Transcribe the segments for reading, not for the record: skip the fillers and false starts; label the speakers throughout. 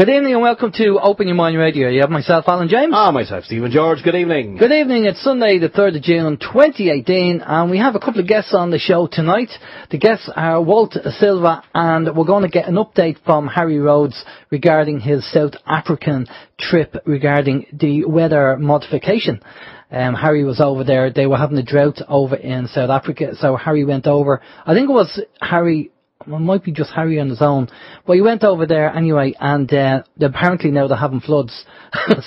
Speaker 1: Good evening and welcome to Open Your Mind Radio. You have myself, Alan James.
Speaker 2: Myself, Stephen George. Good evening.
Speaker 1: Good evening. It's Sunday, the 3rd of June, 2018, and we have a couple of guests on the show tonight. The guests are Walt, Silva, and we're going to get an update from Harry Rhodes regarding his South African trip regarding the weather modification. Harry was over there. They were having a drought over in South Africa, so Harry went over. I think it was Harry. Well, it might be just Harry on his own. But he went over there anyway, and apparently now they're having floods.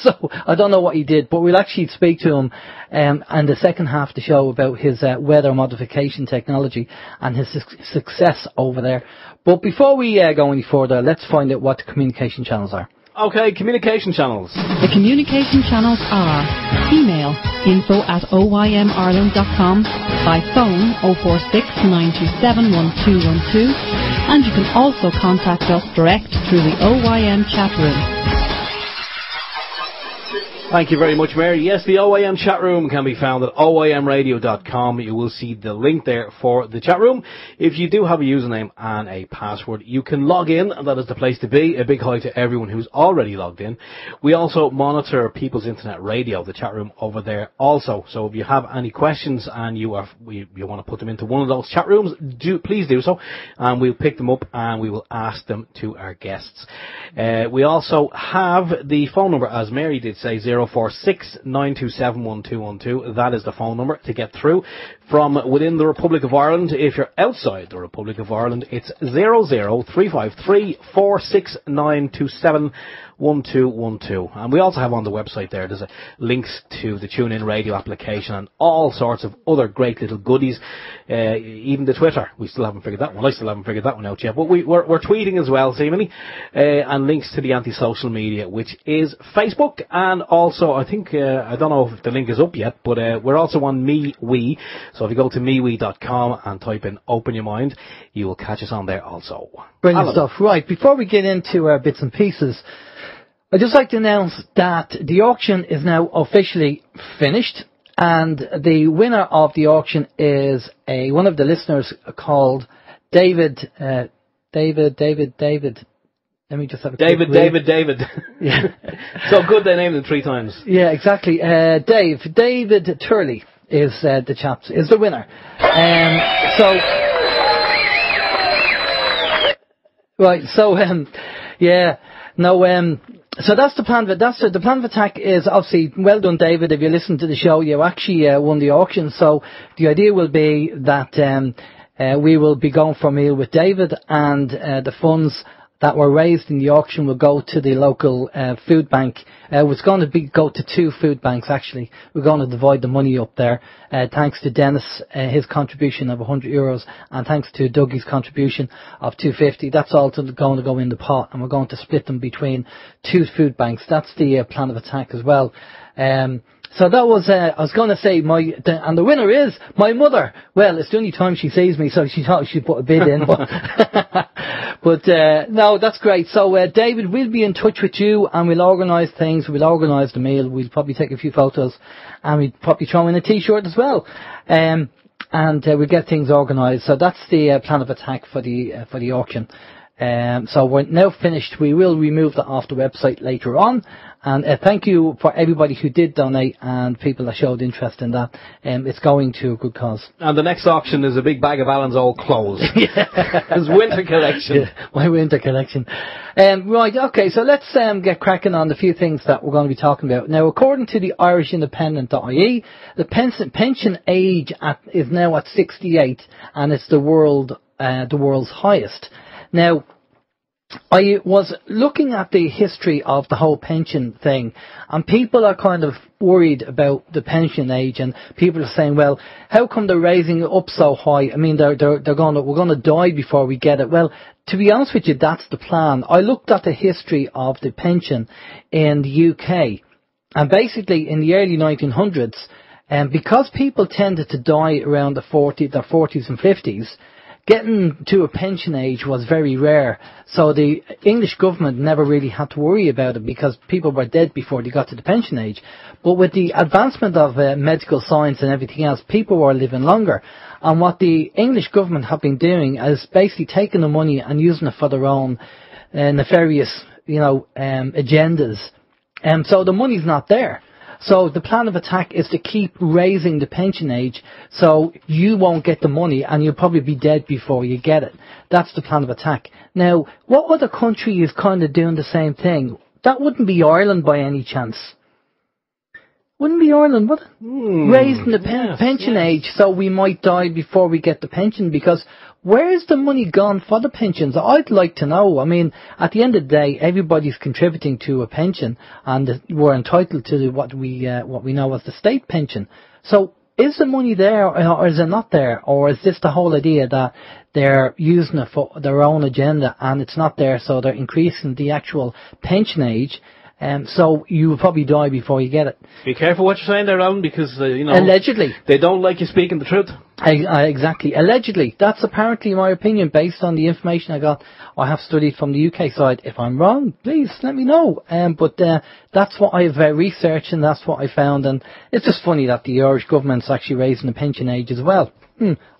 Speaker 1: So I don't know what he did, but we'll actually speak to him and the second half of the show about his weather modification technology and his success over there. But before we go any further, let's find out what the communication channels are.
Speaker 2: Okay, communication channels.
Speaker 3: The communication channels are email info@oymireland.com, by phone 046 927 1212, and you can also contact us direct through the OYM chat room.
Speaker 2: Thank you very much, Mary. Yes, the OYM chat room can be found at oymradio.com. You will see the link there for the chat room. If you do have a username and a password, you can log in, and that is the place to be. A big hi to everyone who's already logged in. We also monitor People's Internet Radio, the chat room over there also. So if you have any questions and you want to put them into one of those chat rooms, please do so, and we'll pick them up and we will ask them to our guests. We also have the phone number, as Mary did say, 046 927 1212. That is the phone number to get through from within the Republic of Ireland. If you're outside the Republic of Ireland, it's 00353 46927 1212. And we also have on the website there's links to the TuneIn radio application and all sorts of other great little goodies. Even the Twitter, we still haven't figured that one. I still haven't figured that one out yet. But we're tweeting as well, seemingly. And links to the anti-social media, which is Facebook. And also, I think, I don't know if the link is up yet, but we're also on MeWe. So if you go to MeWe.com and type in Open Your Mind, you will catch us on there also.
Speaker 1: Brilliant stuff. Right, before we get into our bits and pieces, I'd just like to announce that the auction is now officially finished, and the winner of the auction is one of the listeners called David. Let me just have a quick read. David. Yeah.
Speaker 2: So good they named him 3 times.
Speaker 1: Yeah, exactly. David Turley is the winner. So that's the plan. The plan of attack is obviously well done, David. If you listen to the show, you actually won the auction. So the idea will be that we will be going for a meal with David, and the funds that were raised in the auction will go to the local food bank. It's going to go to 2 food banks, actually. We're going to divide the money up there. Thanks to Dennis, his contribution of €100, and thanks to Dougie's contribution of $250. That's all going to go in the pot, and we're going to split them between 2 food banks. That's the plan of attack as well. So that was, I was going to say, and the winner is my mother. Well, it's the only time she sees me, so she thought she'd put a bid in. But no, that's great. So, David, we'll be in touch with you, and we'll organise things. We'll organise the meal. We'll probably take a few photos, and we'll probably throw in a T-shirt as well. And we'll get things organised. So that's the plan of attack for the auction. So we're now finished. We will remove that off the website later on. And thank you for everybody who did donate and people that showed interest in that. It's going to a good cause.
Speaker 2: And the next auction is a big bag of Alan's old clothes. His winter collection.
Speaker 1: Yeah, my winter collection. Right, okay, so let's get cracking on the few things that we're going to be talking about. Now, according to the IrishIndependent.ie, the pension age is now at 68, and it's the world's highest. Now, I was looking at the history of the whole pension thing, and people are kind of worried about the pension age, and people are saying, well, how come they're raising it up so high? I mean, we're going to die before we get it. Well, to be honest with you, that's the plan. I looked at the history of the pension in the UK, and basically in the early 1900s, because people tended to die around their 40s and 50s, getting to a pension age was very rare, so the English government never really had to worry about it because people were dead before they got to the pension age. But with the advancement of medical science and everything else, people were living longer. And what the English government have been doing is basically taking the money and using it for their own nefarious agendas. So the money's not there. So the plan of attack is to keep raising the pension age so you won't get the money and you'll probably be dead before you get it. That's the plan of attack. Now, what other country is kind of doing the same thing? That wouldn't be Ireland by any chance. Wouldn't be Ireland, would it? Raising the pension age so we might die before we get the pension, because where's the money gone for the pensions? I'd like to know. I mean, at the end of the day, everybody's contributing to a pension, and we're entitled to what we know as the state pension. So, is the money there, or is it not there? Or is this the whole idea that they're using it for their own agenda and it's not there, so they're increasing the actual pension age? So you will probably die before you get it.
Speaker 2: Be careful what you're saying there, Alan, because,
Speaker 1: allegedly.
Speaker 2: They don't like you speaking the truth.
Speaker 1: Exactly. Allegedly. That's apparently my opinion based on the information I got. I have studied from the UK side. If I'm wrong, please let me know. But that's what I've researched, and that's what I found. And it's just funny that the Irish government's actually raising the pension age as well.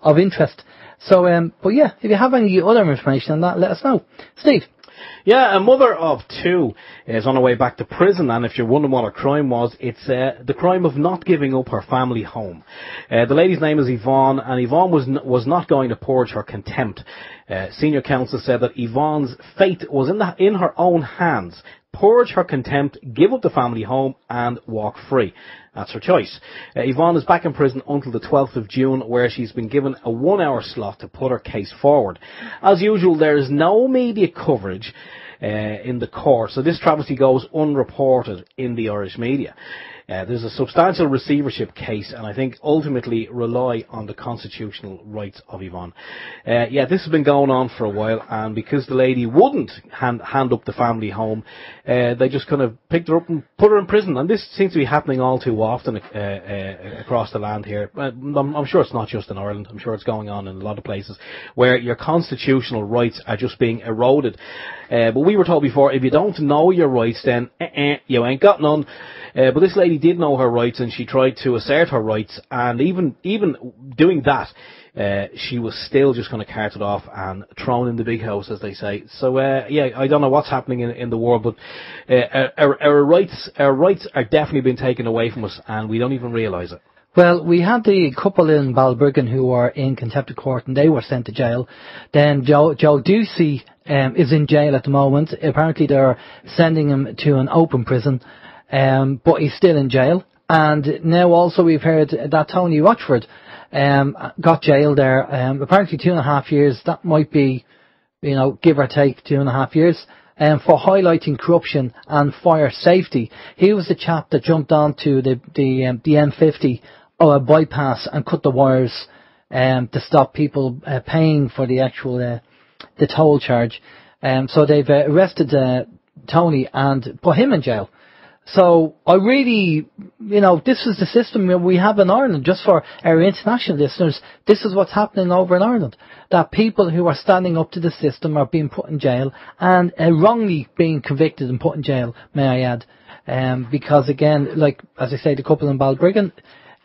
Speaker 1: Of interest. So, but yeah, if you have any other information on that, let us know. Steve.
Speaker 2: Yeah, a mother of two is on her way back to prison, and if you're wondering what her crime was, it's the crime of not giving up her family home. The lady's name is Yvonne, and Yvonne was not going to purge her contempt. Senior counsel said that Yvonne's fate was in her own hands. Purge her contempt, give up the family home, and walk free. That's her choice. Yvonne is back in prison until the 12th of June, where she's been given a 1-hour slot to put her case forward. As usual, there is no media coverage in the court, so this travesty goes unreported in the Irish media. There's a substantial receivership case, and I think ultimately rely on the constitutional rights of Yvonne. This has been going on for a while, and because the lady wouldn't hand up the family home, they just kind of picked her up and put her in prison. And this seems to be happening all too often across the land here. I'm sure it's not just in Ireland. I'm sure it's going on in a lot of places where your constitutional rights are just being eroded. But we were told before, if you don't know your rights, then you ain't got none. But this lady did know her rights, and she tried to assert her rights, and even doing that, she was still just going to cart it off and thrown in the big house, as they say. So I don't know what's happening in the world, but our rights are definitely being taken away from us, and we don't even realise it.
Speaker 1: Well, we had the couple in Balbriggan who were in contempt of court, and they were sent to jail. Then Joe Ducey is in jail at the moment. Apparently they're sending him to an open prison, but he's still in jail. And now also we've heard that Tony Rochford got jailed there. Apparently 2.5 years. That might be, give or take 2.5 years. For highlighting corruption and fire safety. He was the chap that jumped onto the M50 bypass and cut the wires to stop people paying for the actual the toll charge. So they've arrested Tony and put him in jail. So I really, this is the system we have in Ireland. Just for our international listeners, this is what's happening over in Ireland. That people who are standing up to the system are being put in jail, and wrongly being convicted and put in jail, may I add. Because again, like, as I say, the couple in Balbriggan,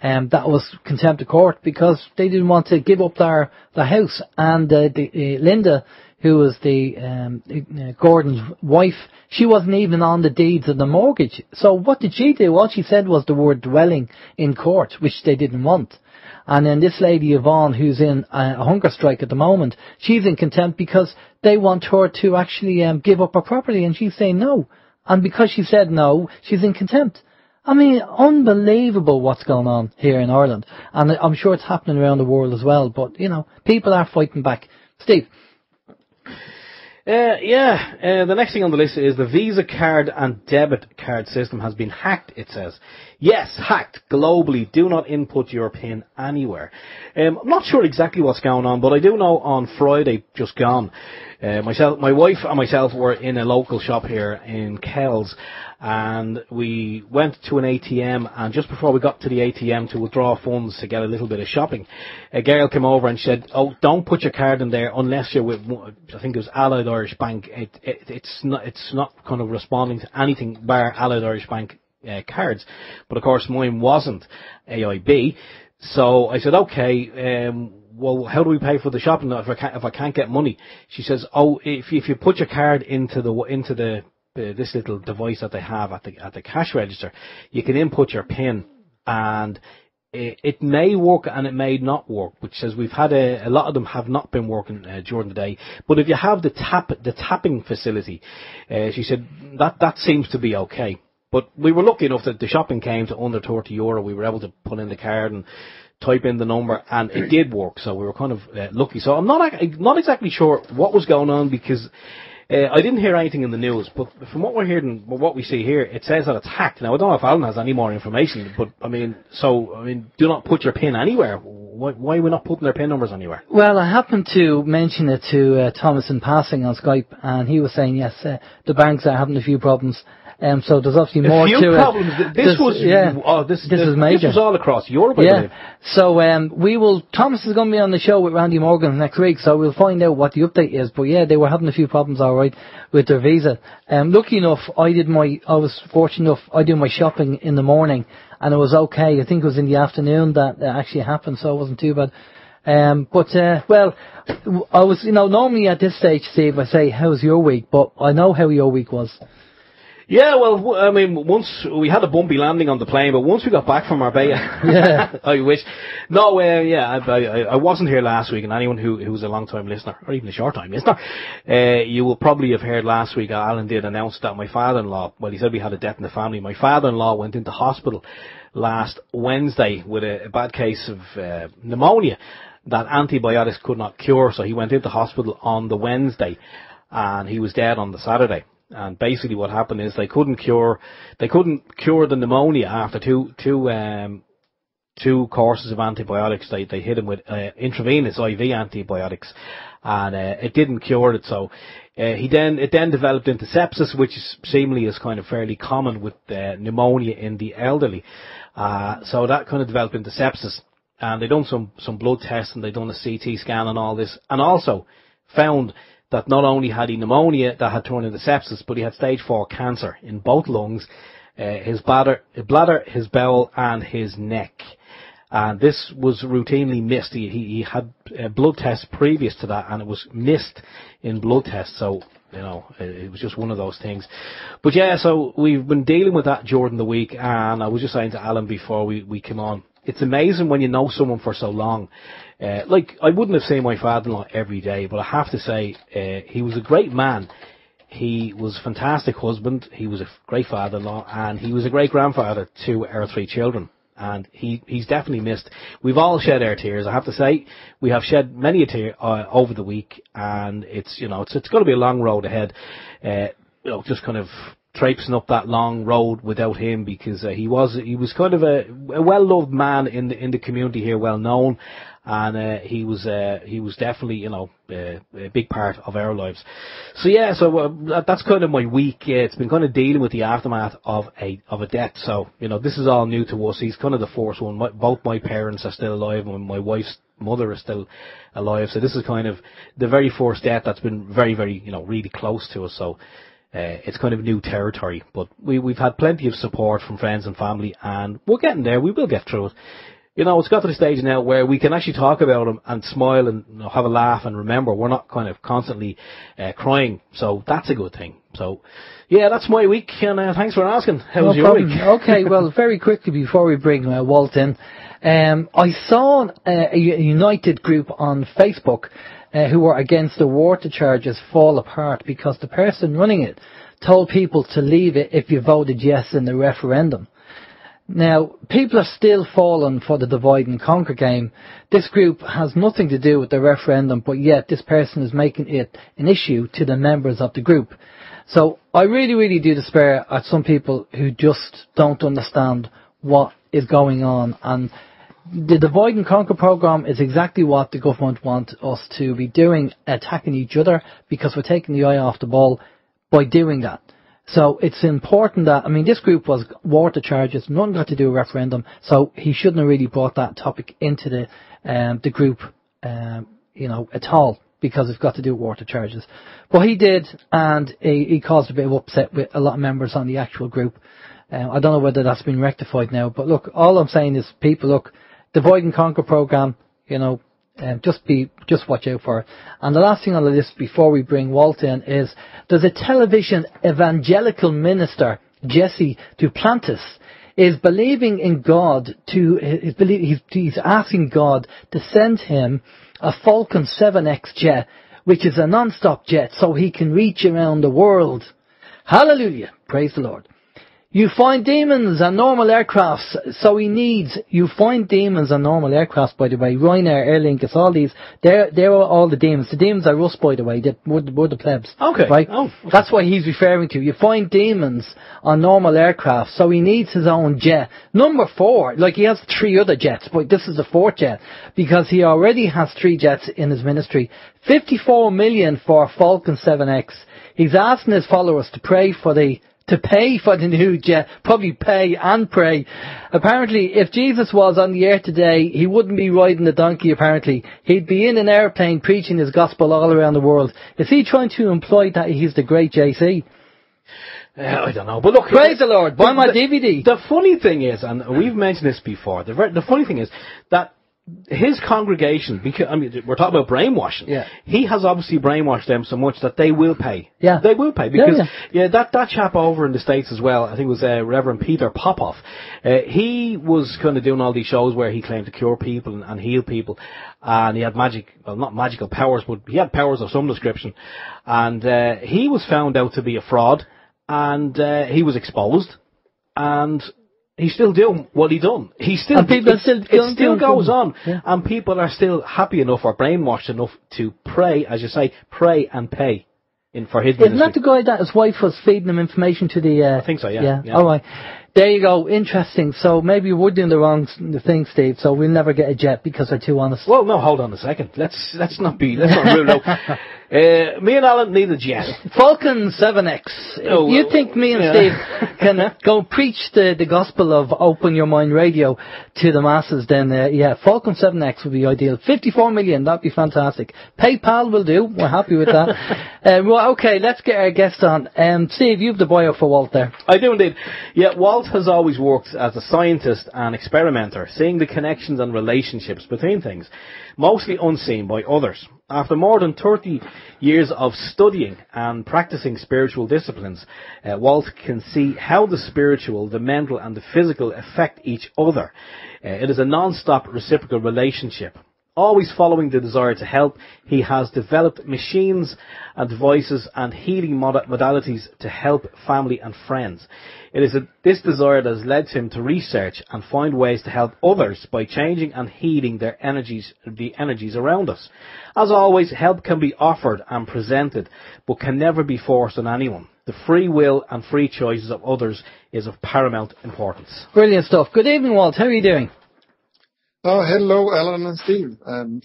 Speaker 1: that was contempt of court because they didn't want to give up their house. And Linda, who was the Gordon's wife, she wasn't even on the deeds of the mortgage. So what did she do? All she said was the word dwelling in court, which they didn't want. And then this lady Yvonne, who's in a hunger strike at the moment, she's in contempt because they want her to actually give up her property, and she's saying no. And because she said no, she's in contempt. I mean, unbelievable what's going on here in Ireland. And I'm sure it's happening around the world as well. But, people are fighting back. Steve?
Speaker 2: The next thing on the list is the Visa card and debit card system has been hacked, it says. Yes, hacked globally. Do not input your PIN anywhere. I'm not sure exactly what's going on, but I do know on Friday, just gone, my wife and myself were in a local shop here in Kells, and we went to an ATM, and just before we got to the ATM to withdraw funds to get a little bit of shopping, a girl came over and said, "Oh, don't put your card in there unless you're with," I think it was Allied Irish Bank. It's not kind of responding to anything bar Allied Irish Bank cards, but of course mine wasn't AIB. So I said, okay, well, how do we pay for the shopping if I can't get money? She says, oh, if you put your card into the this little device that they have at the cash register. You can input your PIN, and it may work and it may not work, which says we've had a lot of them have not been working during the day. But if you have the tapping facility, she said that seems to be okay. But we were lucky enough that the shopping came to under €30. We were able to put in the card and type in the number, and it did work. So we were kind of lucky. So I'm not exactly sure what was going on, because I didn't hear anything in the news, but from what we're hearing, what we see here, it says that it's hacked. Now, I don't know if Alan has any more information, but I mean, do not put your PIN anywhere. Why are we not putting their PIN numbers anywhere?
Speaker 1: Well, I happened to mention it to Thomas in passing on Skype, and he was saying, yes, the banks are having a few problems. So there's obviously more to it.
Speaker 2: A few problems. This is major. This was all across Europe, I believe.
Speaker 1: So Thomas is going to be on the show with Randy Morgan next week, so we'll find out what the update is. But yeah, they were having a few problems, all right, with their Visa. Lucky enough, I was fortunate enough, I do my shopping in the morning, and it was okay. I think it was in the afternoon that actually happened, so it wasn't too bad. Well, I was, normally at this stage, Steve, I say, how's your week? But I know how your week was.
Speaker 2: Yeah, well, I mean, once we had a bumpy landing on the plane, but once we got back from Marbella,
Speaker 1: yeah.
Speaker 2: I wish. No, I wasn't here last week, and anyone who's a long-time listener, or even a short-time listener, you will probably have heard last week Alan did announce that my father-in-law, well, he said we had a death in the family. My father-in-law went into hospital last Wednesday with a bad case of pneumonia that antibiotics could not cure, so he went into hospital on the Wednesday, and he was dead on the Saturday. And basically what happened is they couldn't cure the pneumonia after two courses of antibiotics. They hit him with intravenous IV antibiotics, and it didn't cure it. So it then developed into sepsis, which seemingly is kind of fairly common with pneumonia in the elderly. So that kind of developed into sepsis, and they done some blood tests, and they done a CT scan and all this, and also found that not only had he pneumonia that had turned into sepsis, but he had stage 4 cancer in both lungs, his bladder, his bowel, and his neck. And this was routinely missed. He had blood tests previous to that, and it was missed in blood tests. So, it was just one of those things. But yeah, so we've been dealing with that during the week, and I was just saying to Alan before we came on, it's amazing when you know someone for so long. I wouldn't have seen my father-in-law every day, but I have to say, he was a great man. He was a fantastic husband. He was a great father-in-law, and he was a great grandfather to our 3 children. And he's definitely missed. We've all shed our tears. I have to say, we have shed many a tear over the week, and it's going to be a long road ahead. Just kind of traipsing up that long road without him, because he was kind of a well-loved man in the community here, well known, and he was definitely a big part of our lives. So yeah, that's kind of my week. It's been kind of dealing with the aftermath of a death. So this is all new to us. He's kind of the first one. Both my parents are still alive, and my wife's mother is still alive. So this is kind of the very first death that's been very, very really close to us. So it's kind of new territory, but we've had plenty of support from friends and family, and we're getting there. We will get through it. It's got to the stage now where we can actually talk about him and smile and have a laugh and remember we're not kind of constantly crying. So that's a good thing. So yeah, that's my week, and thanks for asking. How was your week?
Speaker 1: Okay, well, very quickly before we bring Walt in, I saw a United group on Facebook who were against the water charges fall apart because the person running it told people to leave it if you voted yes in the referendum. Now, people are still falling for the divide and conquer game. This group has nothing to do with the referendum, but yet this person is making it an issue to the members of the group. So I really, really do despair at some people who just don't understand what is going on. And the divide and conquer program is exactly what the government want us to be doing, attacking each other, because we're taking the eye off the ball by doing that. So it's important that, this group was water charges, nothing got to do with referendum, so he shouldn't have really brought that topic into the group, at all, because it's got to do with water charges. But he did, and he caused a bit of upset with a lot of members on the actual group. I don't know whether that's been rectified now, but look, all I'm saying is, people, look, divide and conquer program, Just watch out for it. And the last thing on the list before we bring Walt in is there's a television evangelical minister, Jesse Duplantis, is believing in God he's asking God to send him a Falcon 7X jet, which is a non-stop jet, so he can reach around the world. Hallelujah. Praise the Lord. You find demons on normal aircrafts, so you find demons on normal aircrafts, by the way. Ryanair, Aer Lingus, all these, they're all the demons. The demons are us, by the way, we're the plebs.
Speaker 2: Okay.
Speaker 1: Right?
Speaker 2: Oh, okay.
Speaker 1: That's what he's referring to. You find demons on normal aircraft, so he needs his own jet. Number 4, like he has 3 other jets, but this is the 4th jet, because he already has 3 jets in his ministry. 54 million for Falcon 7X. He's asking his followers to pay for the new jet, probably pay and pray. Apparently, if Jesus was on the air today, he wouldn't be riding a donkey, apparently. He'd be in an airplane preaching his gospel all around the world. Is he trying to imply that he's the great JC?
Speaker 2: I don't know. But look,
Speaker 1: praise the Lord, buy my DVD.
Speaker 2: The funny thing is, and we've mentioned this before, the funny thing is that his congregation, because we're talking about brainwashing.
Speaker 1: Yeah.
Speaker 2: He has obviously brainwashed them so much that they will pay.
Speaker 1: Yeah.
Speaker 2: They will pay because
Speaker 1: that
Speaker 2: chap over in the States as well, I think it was Reverend Peter Popoff. He was kind of doing all these shows where he claimed to cure people and heal people, and he had not magical powers, but he had powers of some description, and he was found out to be a fraud, and he was exposed, and he's still doing what he done. It still goes on, and people are still happy enough or brainwashed enough to pray, as you say, pray and pay for his ministry.
Speaker 1: Isn't that the guy that his wife was feeding him information to the...
Speaker 2: I think so, yeah.
Speaker 1: All right. There you go. Interesting. So maybe we're doing the wrong thing, Steve, so we'll never get a jet because they're too honest.
Speaker 2: Well, no, hold on a second. Let's not rule out. Me and Alan need a jet.
Speaker 1: Falcon 7X. You think me and Steve can go preach the gospel of Open Your Mind Radio to the masses, then Falcon 7X would be ideal. 54 million, that'd be fantastic. PayPal will do. We're happy with that. Well, okay, let's get our guest on. Steve, you've the bio for Walt there.
Speaker 2: I do indeed. Yeah, Walt has always worked as a scientist and experimenter, seeing the connections and relationships between things, mostly unseen by others. After more than 30 years of studying and practicing spiritual disciplines, Walt can see how the spiritual, the mental and the physical affect each other. It is a non-stop reciprocal relationship. Always following the desire to help, he has developed machines and devices and healing modalities to help family and friends. It is this desire that has led him to research and find ways to help others by changing and healing the energies around us. As always, help can be offered and presented, but can never be forced on anyone. The free will and free choices of others is of paramount importance.
Speaker 1: Brilliant stuff. Good evening, Walt. How are you doing?
Speaker 4: Oh, hello, Alan and Steve.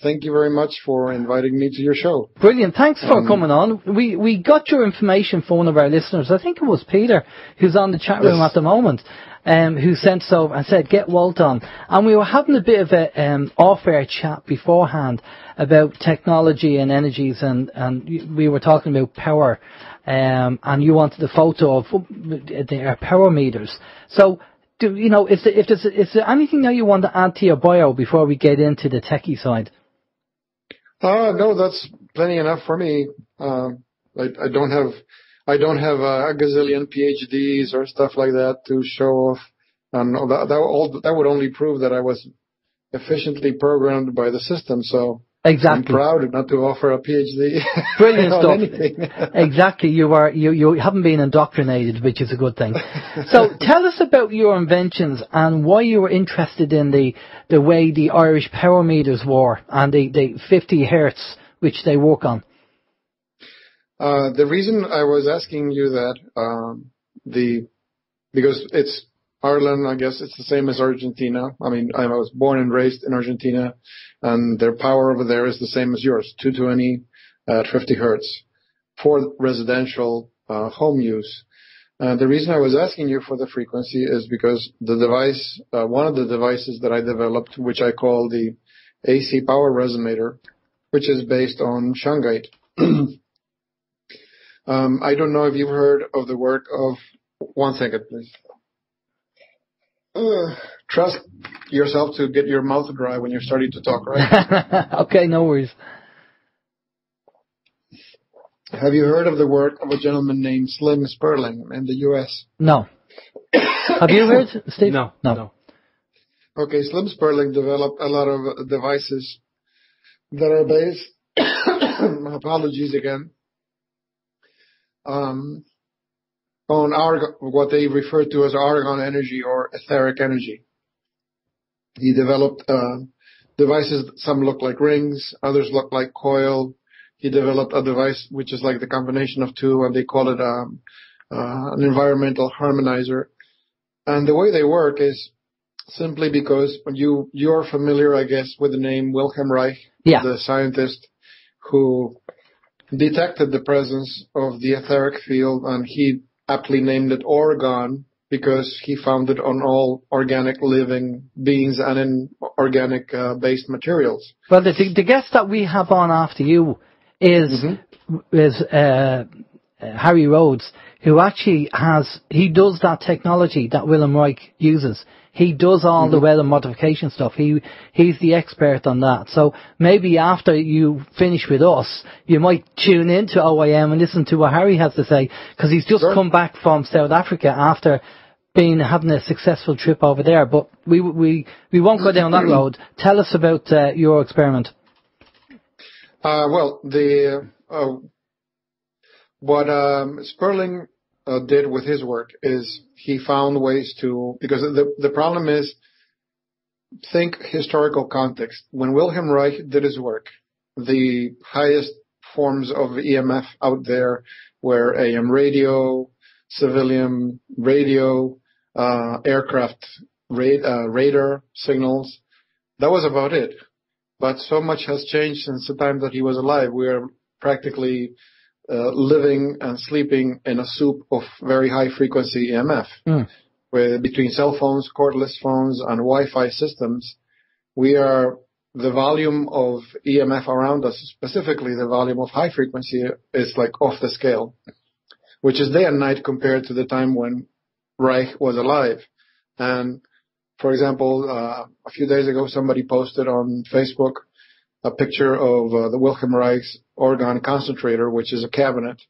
Speaker 4: Thank you very much for inviting me to your show.
Speaker 1: Brilliant. Thanks for coming on. We got your information from one of our listeners. I think it was Peter, who's on the chat room at the moment, who sent us over and said, get Walt on. And we were having a bit of a off-air chat beforehand about technology and energies, and we were talking about power, and you wanted a photo of our power meters. So, is there anything that you want to add to your bio before we get into the techie side?
Speaker 4: No, that's plenty enough for me. I don't have a gazillion PhDs or stuff like that to show off. That would only prove that I was efficiently programmed by the system. So
Speaker 1: exactly.
Speaker 4: I'm proud not to offer a PhD.
Speaker 1: Brilliant stuff. Exactly. You haven't been indoctrinated, which is a good thing. So tell us about your inventions and why you were interested in the way the Irish power meters were and the 50 hertz which they work on.
Speaker 4: The reason I was asking you that, because it's Ireland, I guess it's the same as Argentina. I mean, I was born and raised in Argentina, and their power over there is the same as yours, 220 at 50 hertz for residential home use. The reason I was asking you for the frequency is because the device, one of the devices that I developed, which I call the AC power resonator, which is based on Shungite. I don't know if you've heard of the work of... One second, please. Trust yourself to get your mouth dry when you're starting to talk, right?
Speaker 1: Okay, no worries.
Speaker 4: Have you heard of the work of a gentleman named Slim Sperling in the U.S.?
Speaker 1: No. Have you heard, Steve?
Speaker 2: No.
Speaker 4: Okay, Slim Sperling developed a lot of devices that are based, apologies again, on what they refer to as Orgone Energy or etheric energy. He developed devices, some look like rings, others look like coil. He developed a device which is like the combination of two, and they call it an environmental harmonizer. And the way they work is simply because you're familiar, I guess, with the name Wilhelm Reich, the scientist who detected the presence of the etheric field, and he aptly named it Orgone because he found it on all organic living beings and in organic based materials.
Speaker 1: Well, the guest that we have on after you is Harry Rhodes, who actually does that technology that Wilhelm Reich uses. He does all the weather modification stuff. He's the expert on that. So maybe after you finish with us, you might tune into OYM and listen to what Harry has to say, because he's just come back from South Africa after having a successful trip over there. But we won't go down that road. Tell us about your experiment.
Speaker 4: What Sperling did with his work is he found ways to, because the problem is, think historical context. When Wilhelm Reich did his work, the highest forms of EMF out there were AM radio, civilian radio, aircraft radar signals. That was about it. But so much has changed since the time that he was alive. We are practically living and sleeping in a soup of very high frequency EMF. Where between cell phones, cordless phones, and Wi-Fi systems, the volume of EMF around us, specifically the volume of high frequency, is like off the scale, which is day and night compared to the time when Reich was alive. And for example, a few days ago, somebody posted on Facebook a picture of the Wilhelm Reich's Orgone concentrator, which is a cabinet.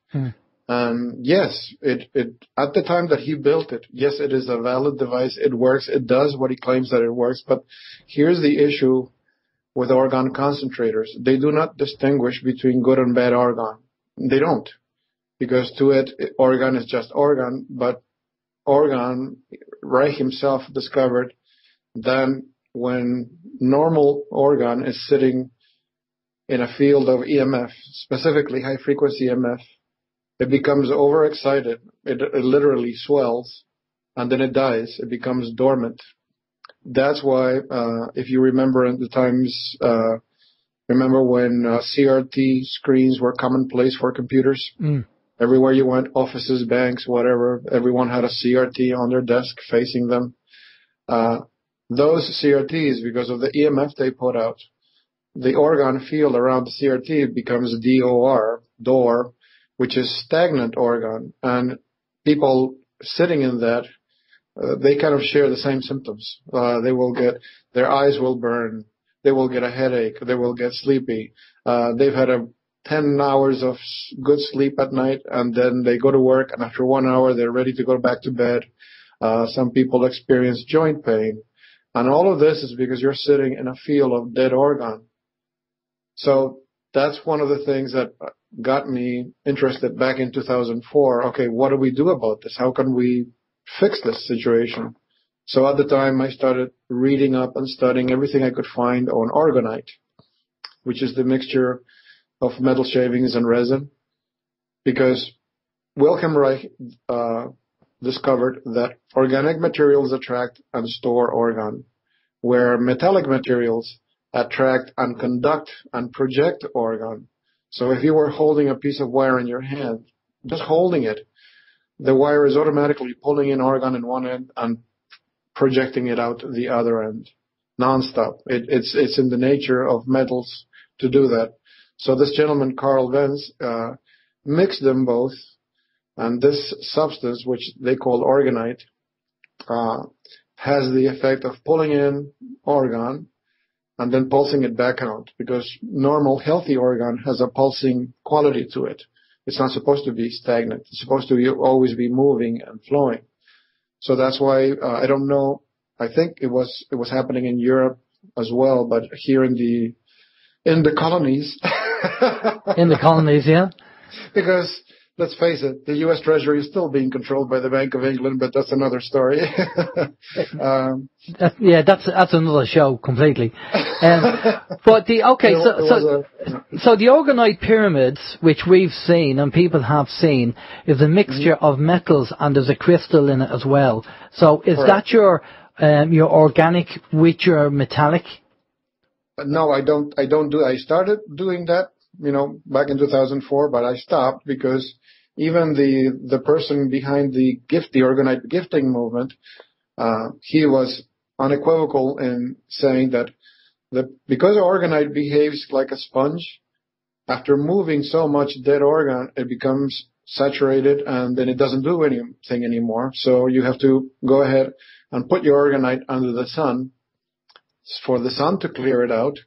Speaker 4: And yes, it at the time that he built it, yes, it is a valid device. It works. It does what he claims that it works. But here's the issue with Orgone concentrators. They do not distinguish between good and bad Orgone. They don't. Because to it, Orgone is just Orgone. But Orgone, Reich himself discovered that when normal Orgone is sitting in a field of EMF, specifically high frequency EMF, it becomes overexcited. It literally swells, and then it dies. It becomes dormant. That's why, if you remember in the times, remember when CRT screens were commonplace for computers? Everywhere you went, offices, banks, whatever, everyone had a CRT on their desk facing them. Those CRTs, because of the EMF they put out, the Orgone field around the CRT becomes DOR, which is stagnant Orgone. And people sitting in that, they kind of share the same symptoms. Their eyes will burn, they will get a headache, they will get sleepy. They've had 10 hours of good sleep at night, and then they go to work, and after 1 hour, they're ready to go back to bed. Some people experience joint pain. And all of this is because you're sitting in a field of dead Orgone. So that's one of the things that got me interested back in 2004. Okay, what do we do about this? How can we fix this situation? So at the time, I started reading up and studying everything I could find on Orgonite, which is the mixture of metal shavings and resin, because Wilhelm Reich discovered that organic materials attract and store Orgone, where metallic materials attract and conduct and project Orgone. So if you were holding a piece of wire in your hand, just holding it, the wire is automatically pulling in Orgone in one end and projecting it out the other end, nonstop. It's in the nature of metals to do that. So this gentleman, Carl Venz, mixed them both, and this substance, which they call Orgonite, has the effect of pulling in orgone and then pulsing it back out, because normal healthy orgone has a pulsing quality to it. It's not supposed to be stagnant. It's supposed to always be moving and flowing. So that's why I don't know. I think it was happening in Europe as well, but here in the colonies.
Speaker 1: In the colonies, yeah.
Speaker 4: Because let's face it, the U.S. Treasury is still being controlled by the Bank of England, but that's another story.
Speaker 1: That's another show completely. But so the orgonite pyramids, which we've seen and people have seen, is a mixture of metals and there's a crystal in it as well. So is that your organic with your metallic?
Speaker 4: No, I don't do. I started doing that, back in 2004, but I stopped because even the person behind the orgonite gifting movement, he was unequivocal in saying that because orgonite behaves like a sponge, after moving so much dead orgone, it becomes saturated and then it doesn't do anything anymore. So you have to go ahead and put your orgonite under the sun for the sun to clear it out,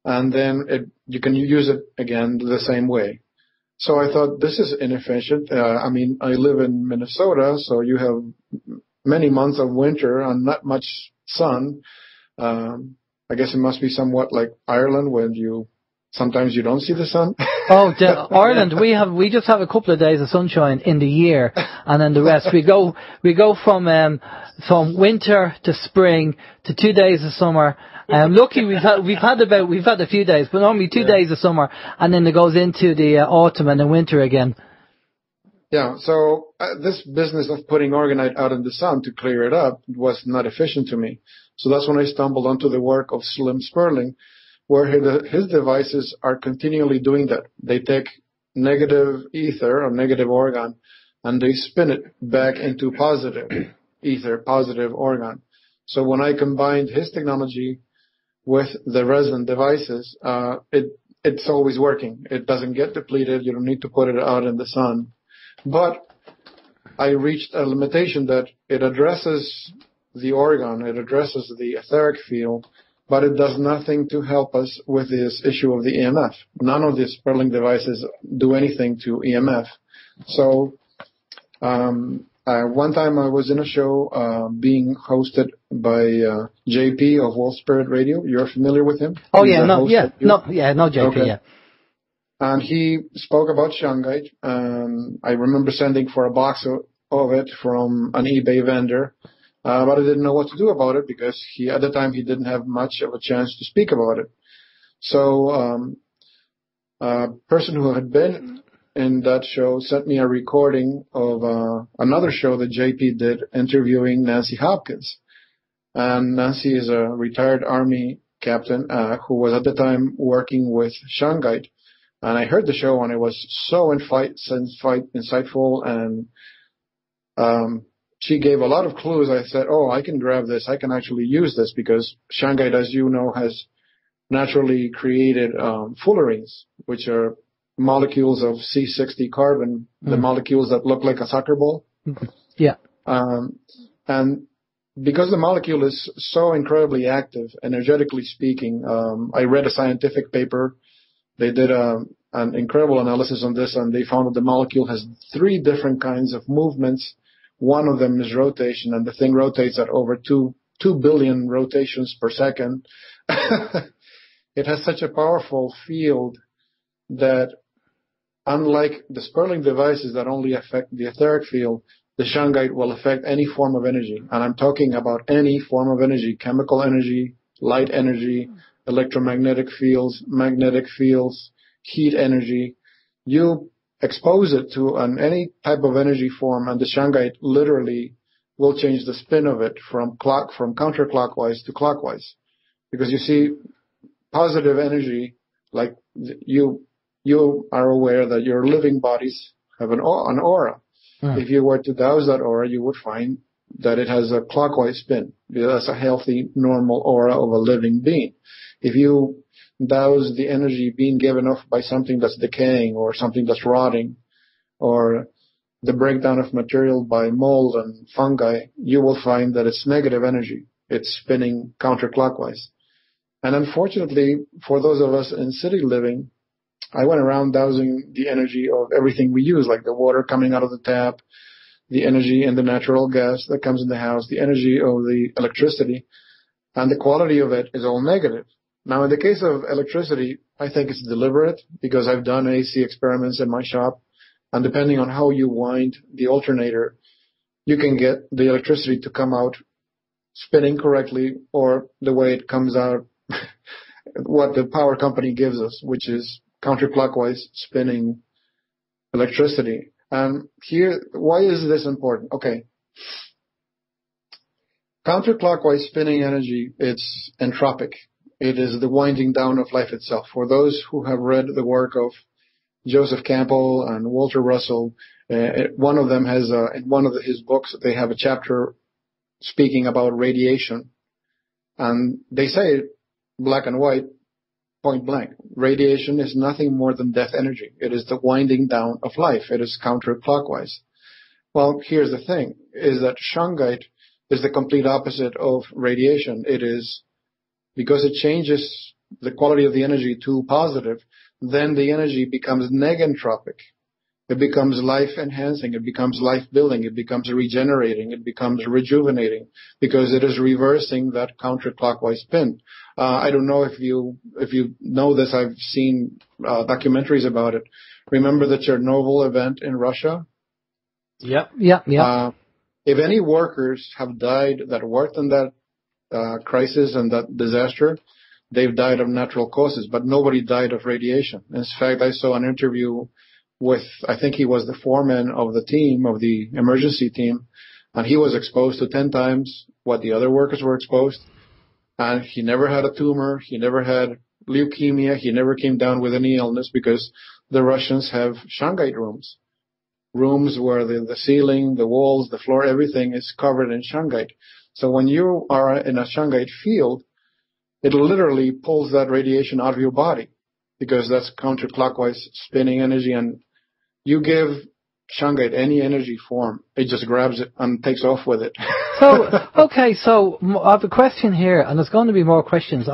Speaker 4: and then you can use it again the same way. So I thought, this is inefficient. I live in Minnesota, so you have many months of winter and not much sun. I guess it must be somewhat like Ireland, when sometimes you don't see the sun.
Speaker 1: Ireland, we just have a couple of days of sunshine in the year, and then the rest we go from winter to spring to 2 days of summer. Lucky we've had a few days, but normally 2 days of summer, and then it goes into the autumn and the winter again.
Speaker 4: Yeah, so this business of putting orgonite out in the sun to clear it up was not efficient to me. So that's when I stumbled onto the work of Slim Sperling, where his devices are continually doing that. They take negative ether or negative orgone, and they spin it back into positive ether, positive orgone. So when I combined his technology with the resin devices, it's always working. It doesn't get depleted. You don't need to put it out in the sun. But I reached a limitation that it addresses the orgone, it addresses the etheric field, but it does nothing to help us with this issue of the EMF. None of the Sperling devices do anything to EMF. So one time I was in a show being hosted by JP of Walt Spirit Radio. You're familiar with him?
Speaker 1: JP,
Speaker 4: okay.
Speaker 1: yeah.
Speaker 4: And he spoke about Shungite. I remember sending for a box of it from an eBay vendor. But I didn't know what to do about it because at the time he didn't have much of a chance to speak about it. So a person who had been in that show sent me a recording of another show that JP did interviewing Nancy Hopkins. And Nancy is a retired Army captain who was at the time working with Shungite. And I heard the show and it was so insightful, and she gave a lot of clues. I said, I can grab this. I can actually use this because Shungite, as you know, has naturally created fullerenes, which are molecules of C60 carbon, the molecules that look like a soccer ball.
Speaker 1: Yeah.
Speaker 4: And because the molecule is so incredibly active, energetically speaking, I read a scientific paper. They did an incredible analysis on this, and they found that the molecule has 3 different kinds of movements. One of them is rotation, and the thing rotates at over 2 billion rotations per second. It has such a powerful field that, unlike the Sperling devices that only affect the etheric field, the Shungite will affect any form of energy. And I'm talking about any form of energy: chemical energy, light energy, electromagnetic fields, magnetic fields, heat energy. You expose it to any type of energy form, and the Shungite literally will change the spin of it from counterclockwise to clockwise. Because you see, positive energy, like you are aware that your living bodies have an aura. If you were to douse that aura, you would find that it has a clockwise spin. That's a healthy, normal aura of a living being. If you douse the energy being given off by something that's decaying or something that's rotting or the breakdown of material by mold and fungi, you will find that it's negative energy. It's spinning counterclockwise. And unfortunately, for those of us in city living, I went around dowsing the energy of everything we use, like the water coming out of the tap, the energy and the natural gas that comes in the house, the energy of the electricity, and the quality of it is all negative. Now, in the case of electricity, I think it's deliberate because I've done AC experiments in my shop, and depending on how you wind the alternator, you can get the electricity to come out spinning correctly or the way it comes out, what the power company gives us, which is counterclockwise spinning electricity. And here, why is this important? Okay. Counterclockwise spinning energy, it's entropic. It is the winding down of life itself. For those who have read the work of Joseph Campbell and Walter Russell, one of them has, in one of his books, they have a chapter speaking about radiation. And they say, black and white, point blank, radiation is nothing more than death energy. It is the winding down of life. It is counterclockwise. Well, here's the thing, is that Shungite is the complete opposite of radiation. It is, because it changes the quality of the energy to positive, then the energy becomes negentropic. It becomes life-enhancing. It becomes life-building. It becomes regenerating. It becomes rejuvenating because it is reversing that counterclockwise spin. I don't know if you know this. I've seen documentaries about it. Remember the Chernobyl event in Russia?
Speaker 2: Yep.
Speaker 4: If any workers have died that worked in that crisis and that disaster, they've died of natural causes, but nobody died of radiation. In fact, I saw an interview with, I think he was the foreman of the team, of the emergency team, and he was exposed to 10 times what the other workers were exposed. And he never had a tumor. He never had leukemia. He never came down with any illness because the Russians have Shungite rooms. Rooms where the ceiling, the walls, the floor, everything is covered in Shungite. So when you are in a Shungite field, it literally pulls that radiation out of your body because that's counterclockwise spinning energy. And you give Shungite any energy form, it just grabs it and takes off with it.
Speaker 1: So, okay, so I have a question here, and there's going to be more questions.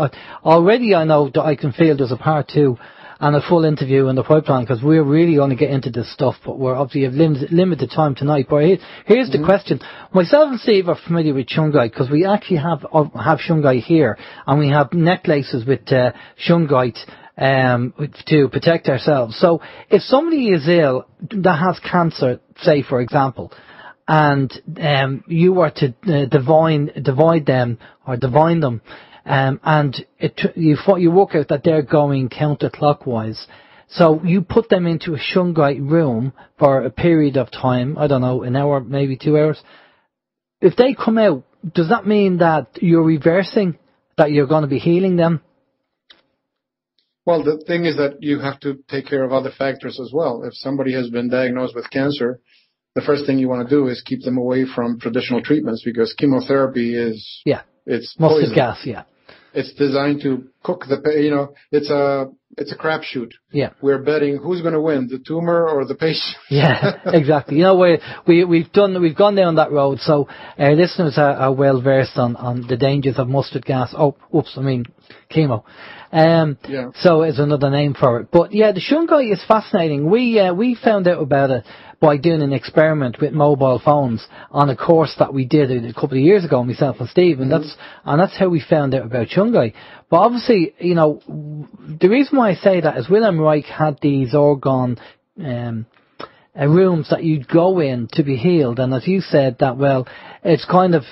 Speaker 1: Already I know that I can feel there's a part 2 and a full interview in the pipeline because we're really going to get into this stuff, but we're obviously have limited time tonight. But here's the question. Myself and Steve are familiar with Shungite because we actually have Shungite here, and we have necklaces with Shungite to protect ourselves. So if somebody is ill that has cancer, say for example, and you were to divide them, and you work out that they're going counterclockwise. So you put them into a Shungite room for a period of time, I don't know, an hour, maybe 2 hours. If they come out, does that mean that you're reversing, that you're going to be healing them?
Speaker 4: Well, the thing is that you have to take care of other factors as well. If somebody has been diagnosed with cancer, the first thing you want to do is keep them away from traditional treatments because chemotherapy is, it's
Speaker 1: mustard gas,
Speaker 4: It's designed to cook it's a crapshoot.
Speaker 1: Yeah.
Speaker 4: We're betting who's going to win, the tumor or the patient.
Speaker 1: Yeah, exactly. We've gone down that road, so our listeners are well versed on the dangers of mustard gas. Chemo. So it's another name for it. But yeah, the Shungite is fascinating. We found out about it by doing an experiment with mobile phones on a course that we did a couple of years ago, myself and Steve, and that's how we found out about Shungite. But obviously, the reason why I say that is Wilhelm Reich had these Orgone rooms that you'd go in to be healed, and as you said, that it's kind of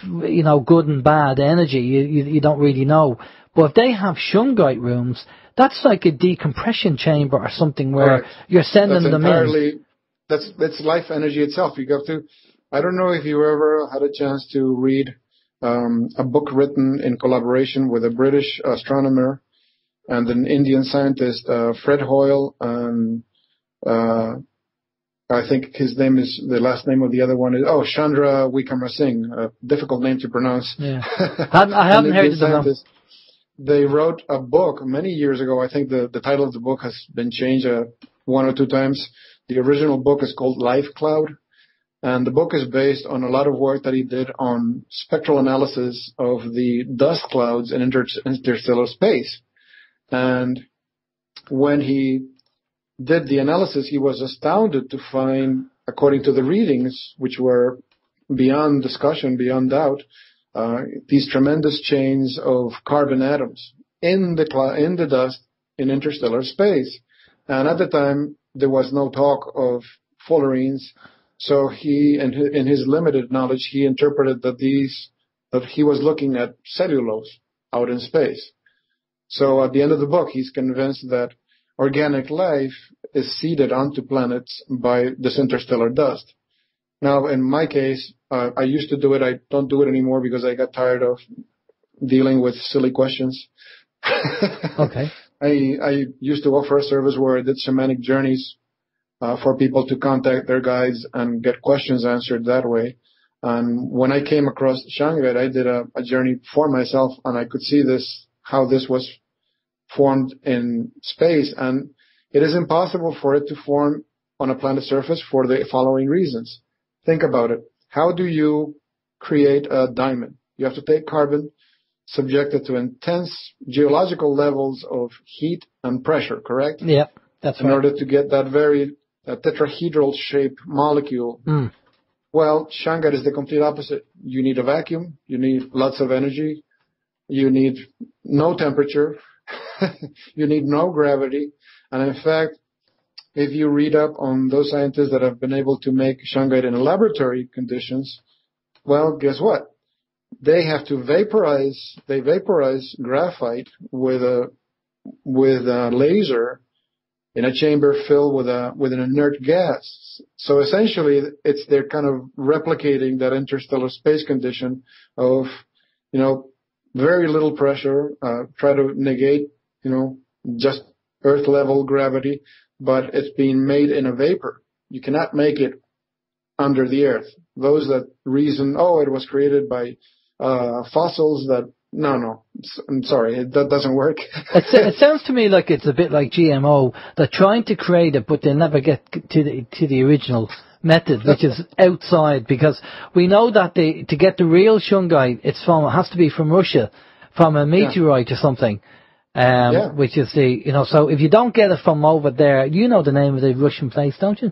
Speaker 1: good and bad energy. You don't really know. But if they have Shungite rooms, that's like a decompression chamber or something where you're sending them in.
Speaker 4: That's life energy itself. You have to. I don't know if you ever had a chance to read a book written in collaboration with a British astronomer and an Indian scientist, Fred Hoyle, and I think his name is, the last name of the other one is, Chandra Wickramasinghe, a difficult name to pronounce.
Speaker 1: Yeah. I haven't heard of them.
Speaker 4: They wrote a book many years ago. I think the title of the book has been changed 1 or 2 times. The original book is called Life Cloud, And the book is based on a lot of work that he did on spectral analysis of the dust clouds in interstellar space. And when he did the analysis, he was astounded to find, according to the readings, which were beyond discussion, beyond doubt, these tremendous chains of carbon atoms in the dust in interstellar space. And at the time, there was no talk of fullerenes. So he, in his limited knowledge, he interpreted that he was looking at cellulose out in space. So at the end of the book, he's convinced that organic life is seeded onto planets by this interstellar dust. Now, in my case, I used to do it. I don't do it anymore because I got tired of dealing with silly questions.
Speaker 1: Okay.
Speaker 4: I used to offer a service where I did shamanic journeys for people to contact their guides and get questions answered that way. And when I came across Shungite, I did a journey for myself, and I could see how this was formed in space. And it is impossible for it to form on a planet's surface for the following reasons. Think about it. How do you create a diamond? You have to take carbon, subject it to intense geological levels of heat and pressure, correct?
Speaker 1: Yeah, that's right.
Speaker 4: In order to get that very tetrahedral shaped molecule.
Speaker 1: Mm.
Speaker 4: Well, Shungite is the complete opposite. You need a vacuum. You need lots of energy. You need no temperature. You need no gravity. And in fact, if you read up on those scientists that have been able to make Shungite in laboratory conditions, well, guess what? They have to vaporize graphite with a laser in a chamber filled with an inert gas. So essentially, they're kind of replicating that interstellar space condition of, very little pressure, try to negate, just Earth level gravity, but it's being made in a vapor. You cannot make it under the Earth. Those that reason, it was created by fossils that, no, I'm sorry, that doesn't work.
Speaker 1: It sounds to me like it's a bit like GMO. They're trying to create it, but they'll never get to the original method, which is outside, because we know that to get the real Shungite, it has to be from Russia, from a meteorite or something. Which is so if you don't get it from over there, you know the name of the Russian place, don't you?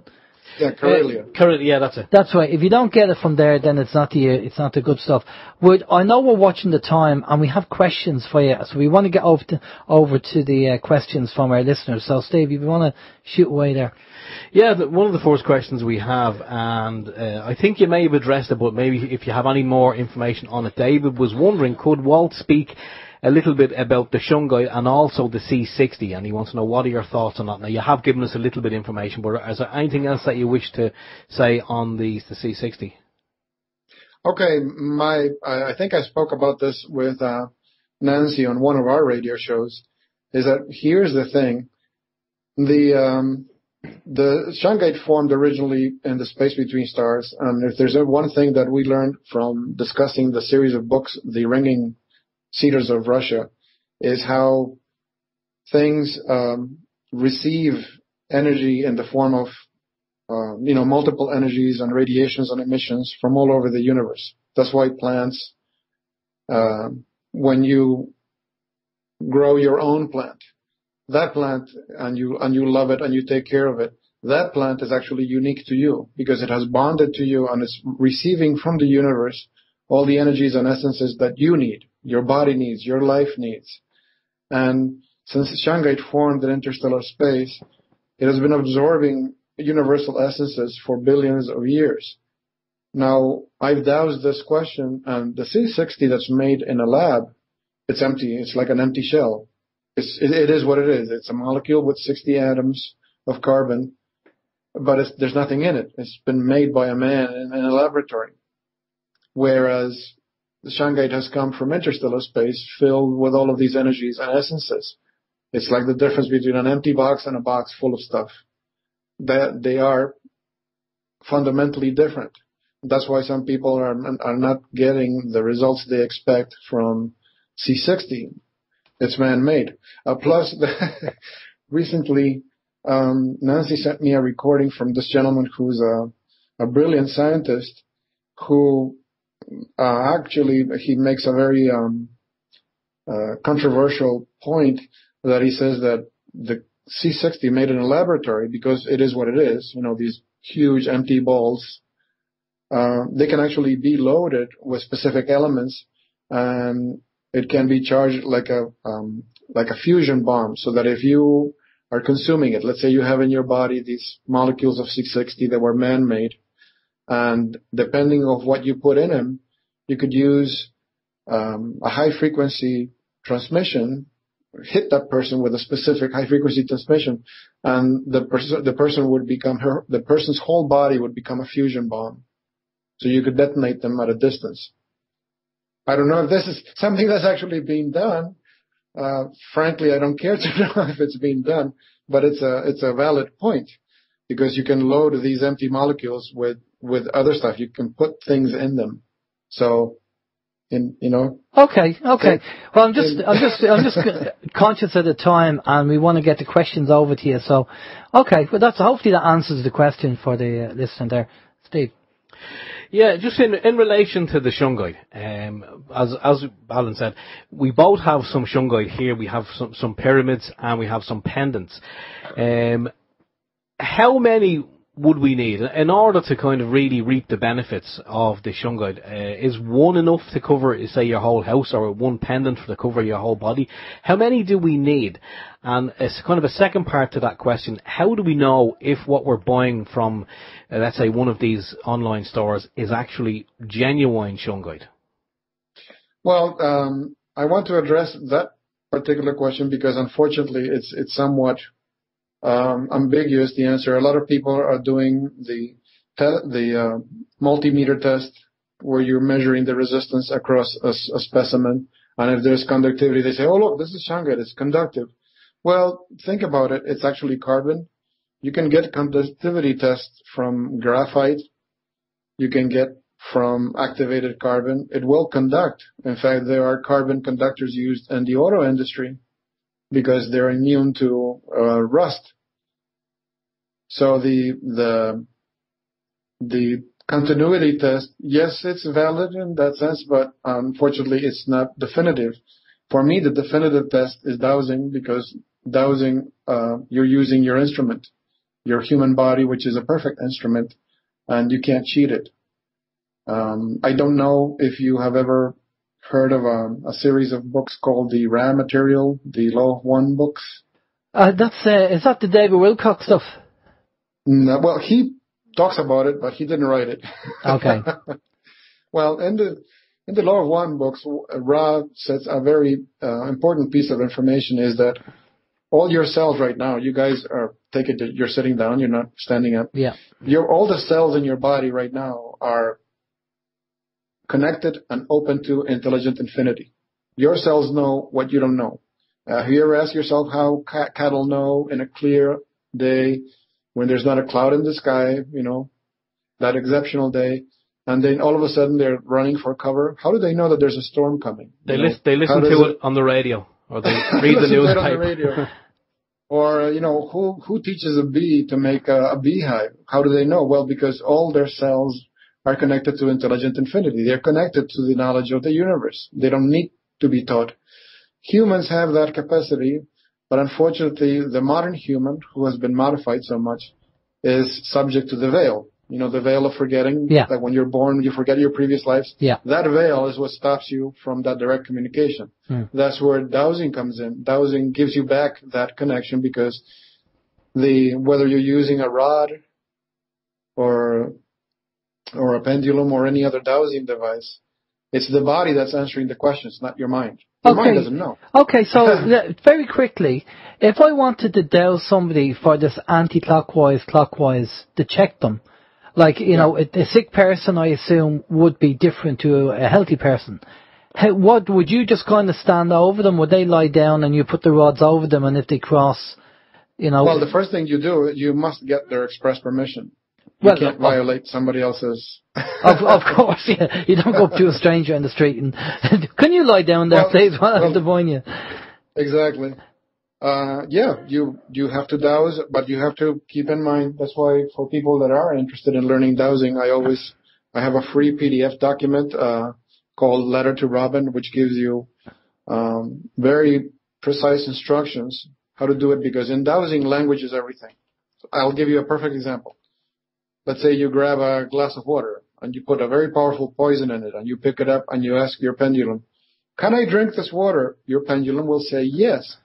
Speaker 4: Yeah, Karelia.
Speaker 2: Yeah, that's it.
Speaker 1: That's right. If you don't get it from there, then it's not the good stuff. I know we're watching the time, and we have questions for you, so we want to get over to the questions from our listeners. So, Steve, if you want to shoot away there.
Speaker 2: Yeah, one of the first questions we have, and I think you may have addressed it, but maybe if you have any more information on it. David was wondering, could Walt speak a little bit about the Shungite and also the C60, and he wants to know what are your thoughts on that. Now, you have given us a little bit of information, but is there anything else that you wish to say on the C60?
Speaker 4: Okay, I think I spoke about this with Nancy on one of our radio shows, is that here's the thing. The Shungite formed originally in the space between stars, and if there's one thing that we learned from discussing the series of books, The Ringing Cedars of Russia, is how things receive energy in the form of multiple energies and radiations and emissions from all over the universe. That's why plants, when you grow your own plant, that plant, and you love it and you take care of it, that plant is actually unique to you because it has bonded to you and it's receiving from the universe all the energies and essences that you need, your body needs, your life needs. And since Shungite formed in interstellar space, it has been absorbing universal essences for billions of years. Now, I've doused this question, and the C60 that's made in a lab, it's empty. It's like an empty shell. It is what it is. It's a molecule with 60 atoms of carbon, but there's nothing in it. It's been made by a man in a laboratory. Whereas the Shungite has come from interstellar space filled with all of these energies and essences. It's like the difference between an empty box and a box full of stuff. That they are fundamentally different. That's why some people are not getting the results they expect from C60. It's man-made. Plus, recently, Nancy sent me a recording from this gentleman who's a brilliant scientist who actually he makes a very controversial point that he says that the C60 made in a laboratory, because it is what it is, these huge empty balls, they can actually be loaded with specific elements, and it can be charged like a fusion bomb, so that if you are consuming it, let's say you have in your body these molecules of C60 that were man-made, and depending on what you put in them, you could use a high-frequency transmission, hit that person with a specific high-frequency transmission, and the person would become the person's whole body would become a fusion bomb. So you could detonate them at a distance. I don't know if this is something that's actually being done. Frankly, I don't care to know if it's being done, but it's a valid point, because you can load these empty molecules with other stuff. You can put things in them. So,
Speaker 1: Okay. Well, I'm just conscious of the time, and we want to get the questions over to you. So, okay. Well, hopefully that answers the question for the listener there, Steve.
Speaker 2: Yeah, just in relation to the Shungite, as Alan said, we both have some Shungite here. We have some pyramids and we have some pendants. How many would we need in order to kind of really reap the benefits of the Shungite? Is one enough to cover, say, your whole house, or one pendant to cover your whole body? How many do we need? And it's kind of a second part to that question. How do we know if what we're buying from, let's say, one of these online stores is actually genuine Shungite?
Speaker 4: Well, I want to address that particular question because, unfortunately, it's somewhat ambiguous, the answer. A lot of people are doing the multimeter test, where you're measuring the resistance across a specimen, and if there's conductivity, they say, oh, look, this is Shungite, it's conductive. Well, think about it. It's actually carbon. You can get conductivity tests from graphite. You can get from activated carbon. It will conduct. In fact, there are carbon conductors used in the auto industry because they're immune to rust. So the continuity test, yes, it's valid in that sense, but unfortunately it's not definitive. For me, the definitive test is dowsing, because dowsing, you're using your instrument, your human body, which is a perfect instrument, and you can't cheat it. I don't know if you have ever heard of a series of books called the Raw Material, the Law of One books.
Speaker 1: Is that the David Wilcock stuff?
Speaker 4: No, well, he talks about it, but he didn't write it.
Speaker 1: Okay.
Speaker 4: Well, in the Law of One books, Ra says a very important piece of information is that all your cells right now, you guys you're sitting down, you're not standing up.
Speaker 1: Yeah.
Speaker 4: All the cells in your body right now are connected and open to intelligent infinity. Your cells know what you don't know. Have you ever asked yourself how cattle know in a clear day when there's not a cloud in the sky, that exceptional day, and then all of a sudden they're running for cover? How do they know that there's a storm coming?
Speaker 2: They listen to it on the radio, or they read the newspaper.
Speaker 4: On the radio. Or, who teaches a bee to make a beehive? How do they know? Well, because all their cells are connected to intelligent infinity. They're connected to the knowledge of the universe. They don't need to be taught. Humans have that capacity, but unfortunately, the modern human, who has been modified so much, is subject to the veil. The veil of forgetting, that when you're born, you forget your previous lives.
Speaker 1: Yeah.
Speaker 4: That veil is what stops you from that direct communication. That's where dowsing comes in. Dowsing gives you back that connection, because whether you're using a rod or a pendulum or any other dowsing device, it's the body that's answering the questions, not your mind. Your mind doesn't know. Okay,
Speaker 1: so very quickly, if I wanted to douse somebody for this anti-clockwise, clockwise, to check them, a sick person, I assume, would be different to a healthy person. What would you just kind of stand over them? Would they lie down and you put the rods over them, and if they cross, Well,
Speaker 4: the first thing you do, you must get their express permission. You can't violate somebody else's.
Speaker 1: Of course, yeah. You don't go up to a stranger in the street and can you lie down there, please, while I'm divine you?
Speaker 4: Exactly. You have to dowse, but you have to keep in mind, that's why for people that are interested in learning dowsing, I have a free PDF document, called Letter to Robin, which gives you, very precise instructions how to do it, because in dowsing, language is everything. I'll give you a perfect example. Let's say you grab a glass of water and you put a very powerful poison in it and you pick it up and you ask your pendulum, can I drink this water? Your pendulum will say yes,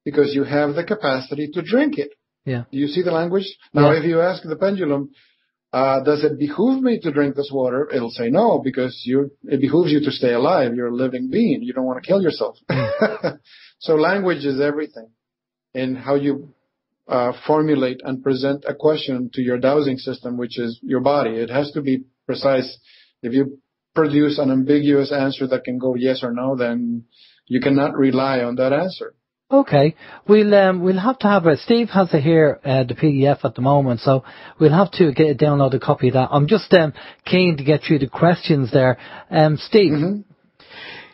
Speaker 4: because you have the capacity to drink it.
Speaker 1: Yeah.
Speaker 4: Do you see the language? Now, if you ask the pendulum, does it behoove me to drink this water? It'll say no, because it behooves you to stay alive. You're a living being. You don't want to kill yourself. So language is everything in how you formulate and present a question to your dowsing system, which is your body. It has to be precise. If you produce an ambiguous answer that can go yes or no, then you cannot rely on that answer.
Speaker 1: Okay, we'll have to have Steve has it here, the PDF at the moment, so we'll have to download a copy of that. I'm just keen to get through the questions there. Steve.
Speaker 4: Mm-hmm.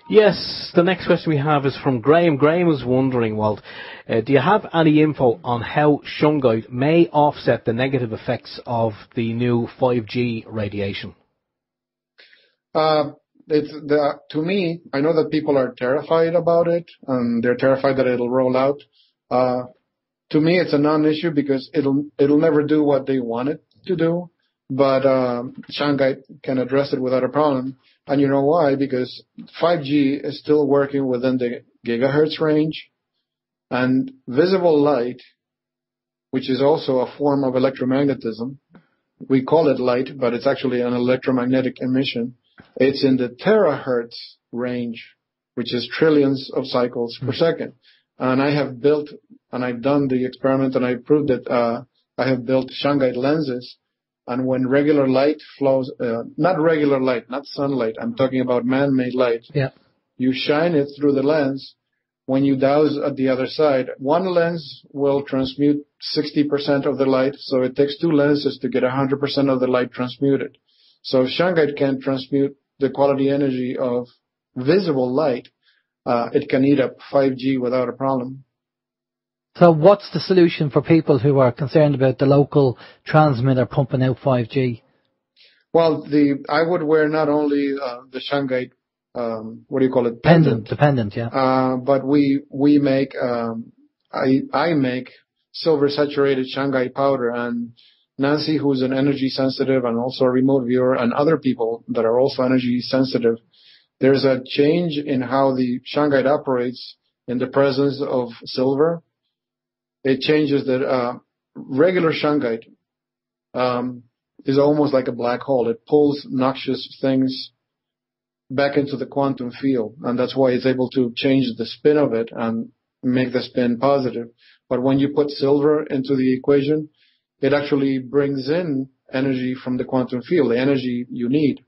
Speaker 2: Yes, the next question we have is from Graham. Graham is wondering, Walt, do you have any info on how Shungite may offset the negative effects of the new 5G radiation?
Speaker 4: To me, I know that people are terrified about it, and they're terrified that it'll roll out. To me, it's a non-issue because it'll never do what they want it to do, but Shungite can address it without a problem. And you know why? Because 5G is still working within the gigahertz range, and visible light, which is also a form of electromagnetism, we call it light, but it's actually an electromagnetic emission. It's in the terahertz range, which is trillions of cycles per second. And I have built, and I've done the experiment, and I proved that I have built Shungite lenses. And when regular light flows, not regular light, not sunlight, I'm talking about man-made light.
Speaker 1: Yeah.
Speaker 4: You shine it through the lens. When you douse at the other side, one lens will transmute 60% of the light, so it takes two lenses to get 100% of the light transmuted. So if Shungite can transmute the quality energy of visible light, it can eat up 5G without a problem.
Speaker 1: So what's the solution for people who are concerned about the local transmitter pumping out 5G?
Speaker 4: Well, I would wear not only the Shungite,
Speaker 1: Pendant. The pendant, yeah.
Speaker 4: But we make, I make silver saturated Shungite powder, and Nancy, who's an energy sensitive and also a remote viewer, and other people that are also energy sensitive, there's a change in how the Shungite operates in the presence of silver. It changes that regular Shungite is almost like a black hole. It pulls noxious things back into the quantum field, and that's why it's able to change the spin of it and make the spin positive. But when you put silver into the equation, it actually brings in energy from the quantum field, the energy you need.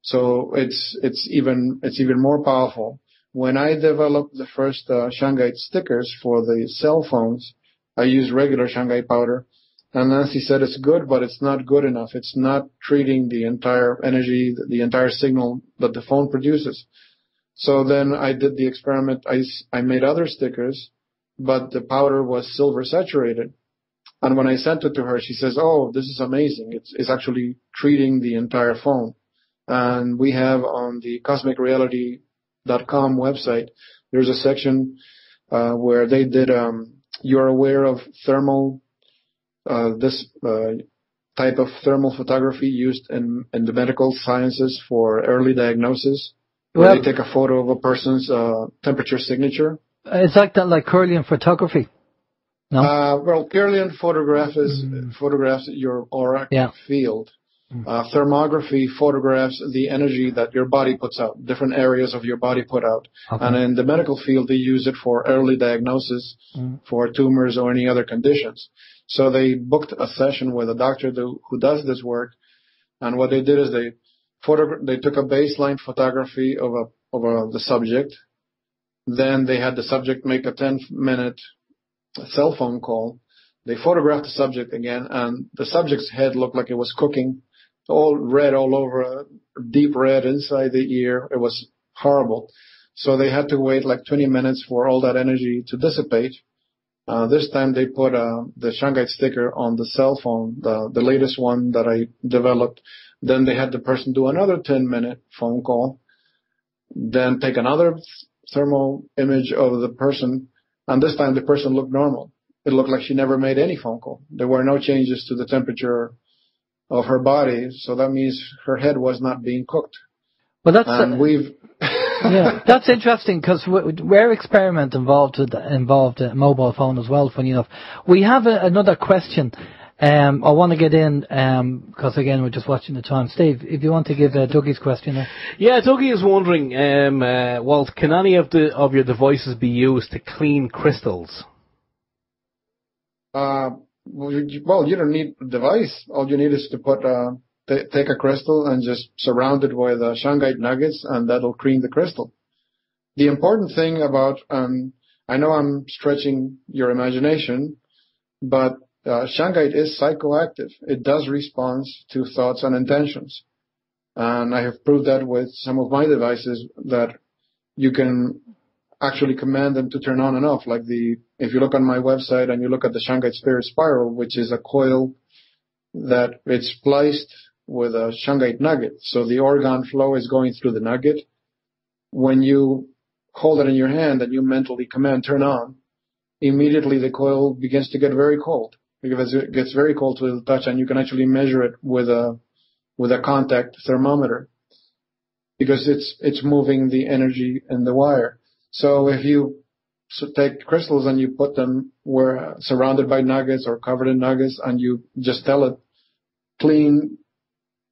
Speaker 4: So it's even more powerful. When I developed the first Shungite stickers for the cell phones, I used regular Shungite powder, and Nancy said it's good, but it's not good enough. It's not treating the entire energy, the entire signal that the phone produces. So then I did the experiment. I made other stickers, but the powder was silver saturated. And when I sent it to her, she says, "Oh, this is amazing. It's actually treating the entire phone." And we have on the cosmicreality.com website, there's a section where they did, you're aware of thermal, this type of thermal photography used in the medical sciences for early diagnosis, where they take a photo of a person's temperature signature.
Speaker 1: It's like that, like Kirlian photography. No?
Speaker 4: Well, Kirlian photographs your auric field. Thermography photographs the energy that your body puts out, different areas of your body put out. Okay. And in the medical field, they use it for early diagnosis for tumors or any other conditions. So they booked a session with a doctor who does this work. And what they did is they took a baseline photography of the subject. Then they had the subject make a 10-minute cell phone call. They photographed the subject again, and the subject's head looked like it was cooking. All red all over, deep red inside the ear. It was horrible. So they had to wait like 20 minutes for all that energy to dissipate. This time they put the Shungite sticker on the cell phone, the latest one that I developed. Then they had the person do another 10-minute phone call, then take another thermal image of the person, and this time the person looked normal. It looked like she never made any phone call. There were no changes to the temperature of her body, so that means her head was not being cooked.
Speaker 1: Well, that's yeah, that's interesting because we're experiment involved a mobile phone as well. Funny enough, we have another question. I want to get in because again we're just watching the time. Steve, if you want to give Dougie's question there.
Speaker 2: Yeah, Dougie is wondering, Walt, can any of your devices be used to clean crystals?
Speaker 4: Well, you don't need a device. All you need is to put take a crystal and just surround it with Shungite nuggets, and that'll clean the crystal. The important thing about, I know I'm stretching your imagination, but Shungite is psychoactive. It does respond to thoughts and intentions. And I have proved that with some of my devices that you can actually command them to turn on and off. Like if you look on my website and you look at the Shungite Spirit Spiral, which is a coil that it's spliced with a Shungite nugget. So the orgone flow is going through the nugget. When you hold it in your hand and you mentally command turn on, immediately the coil begins to get very cold. Because it gets very cold to the touch, and you can actually measure it with a contact thermometer because it's moving the energy in the wire. So if you take crystals and you put them where surrounded by nuggets or covered in nuggets, and you just tell it, clean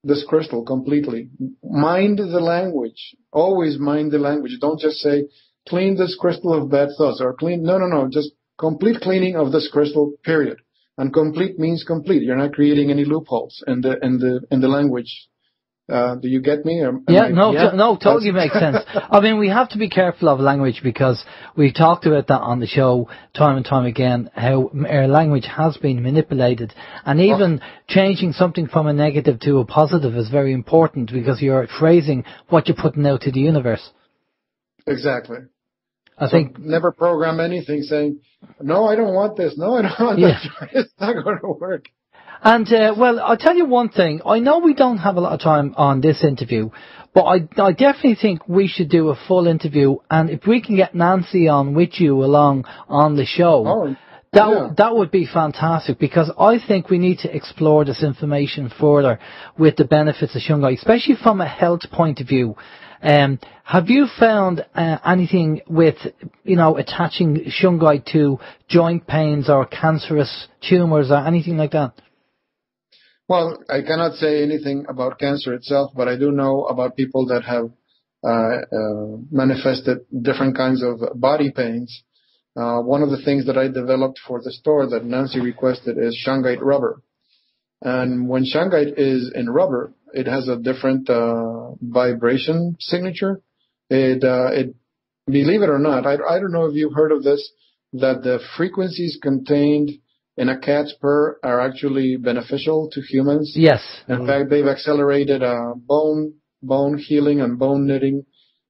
Speaker 4: this crystal completely. Mind the language. Always mind the language. Don't just say, clean this crystal of bad thoughts or clean. No. Just complete cleaning of this crystal, period. And complete means complete. You're not creating any loopholes in the language. Do you get me?
Speaker 1: Totally makes sense. I mean, we have to be careful of language because we've talked about that on the show time and time again, how our language has been manipulated. And even changing something from a negative to a positive is very important because you're phrasing what you're putting out to the universe.
Speaker 4: Exactly.
Speaker 1: I think
Speaker 4: never program anything saying, no, I don't want this. No, I don't want that. It's not going to work.
Speaker 1: And, well, I'll tell you one thing. I know we don't have a lot of time on this interview, but I definitely think we should do a full interview. And if we can get Nancy on with you along on the show, that would be fantastic because I think we need to explore this information further with the benefits of Shungite, especially from a health point of view. Have you found anything with, attaching Shungite to joint pains or cancerous tumours or anything like that?
Speaker 4: Well, I cannot say anything about cancer itself, but I do know about people that have manifested different kinds of body pains. One of the things that I developed for the store that Nancy requested is Shungite rubber. And when Shungite is in rubber, it has a different vibration signature. It believe it or not, I don't know if you've heard of this, that the frequencies contained in a cat's purr are actually beneficial to humans.
Speaker 1: Yes.
Speaker 4: In fact, they've accelerated bone healing and bone knitting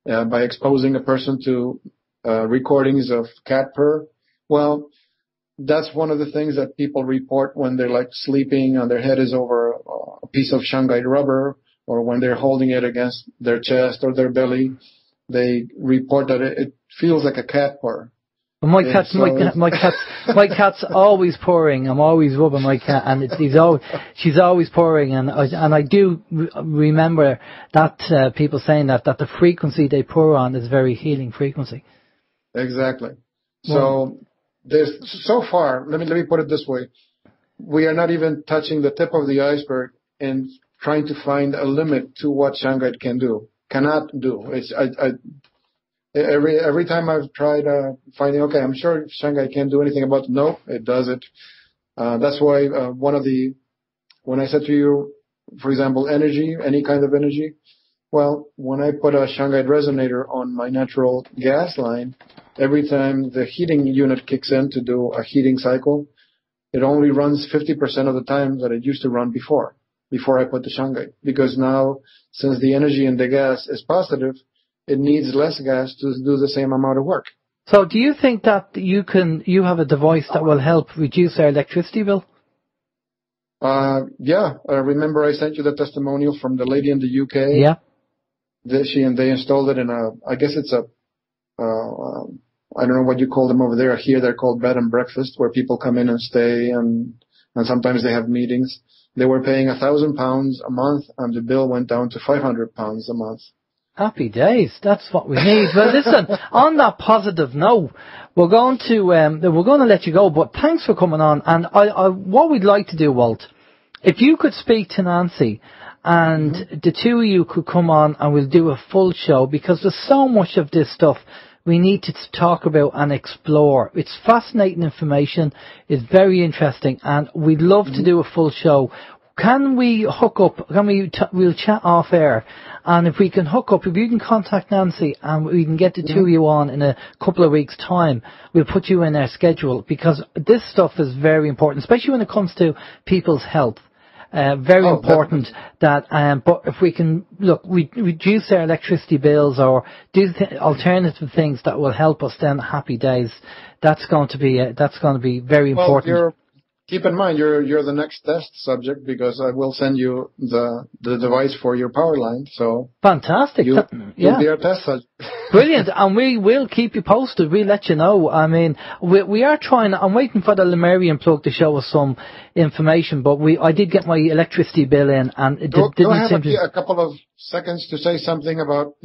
Speaker 4: by exposing a person to recordings of cat purr. Well, that's one of the things that people report when they're like sleeping and their head is over a piece of Shungite rubber, or when they're holding it against their chest or their belly. They report that it feels like a cat purr.
Speaker 1: My cat's always purring. I'm always rubbing my cat, and she's always purring. And I do remember that people saying that the frequency they purr on is very healing frequency.
Speaker 4: Exactly. So so far, let me put it this way: we are not even touching the tip of the iceberg in trying to find a limit to what Shungite cannot do. Every time I've tried finding, okay, I'm sure Shungite can't do anything about it. No, it does it. That's why when I said to you, for example, energy, any kind of energy, well, when I put a Shungite resonator on my natural gas line, every time the heating unit kicks in to do a heating cycle, it only runs 50% of the time that it used to run before I put the Shungite. Because now, since the energy in the gas is positive, it needs less gas to do the same amount of work.
Speaker 1: So do you think that you have a device that will help reduce our electricity bill?
Speaker 4: Yeah. I remember I sent you the testimonial from the lady in the UK.
Speaker 1: Yeah.
Speaker 4: They installed it in I guess it's I don't know what you call them over there. Here they're called bed and breakfast, where people come in and stay, and sometimes they have meetings. They were paying £1,000 a month, and the bill went down to £500 a month.
Speaker 1: Happy days. That's what we need. Well, listen, on that positive note, we're going to let you go, but thanks for coming on. And what we'd like to do, Walt, if you could speak to Nancy and the two of you could come on and we'll do a full show, because there's so much of this stuff we need to talk about and explore. It's fascinating information. It's very interesting, and we'd love to do a full show. Can we hook up? We'll chat off air, and if we can hook up, if you can contact Nancy and we can get the two of you on in a couple of weeks' time, we'll put you in our schedule, because this stuff is very important, especially when it comes to people's health. Very important that, but if we can, we reduce our electricity bills or do alternative things that will help us, then happy days. That's going to be very important.
Speaker 4: Well, keep in mind, you're the next test subject, because I will send you the device for your power line. So
Speaker 1: fantastic.
Speaker 4: You'll be our test subject.
Speaker 1: Brilliant. And we will keep you posted. We'll let you know. I mean, we are trying. I'm waiting for the Lemurian plug to show us some information, but I did get my electricity bill in, and it didn't seem to.
Speaker 4: A couple of seconds to say something about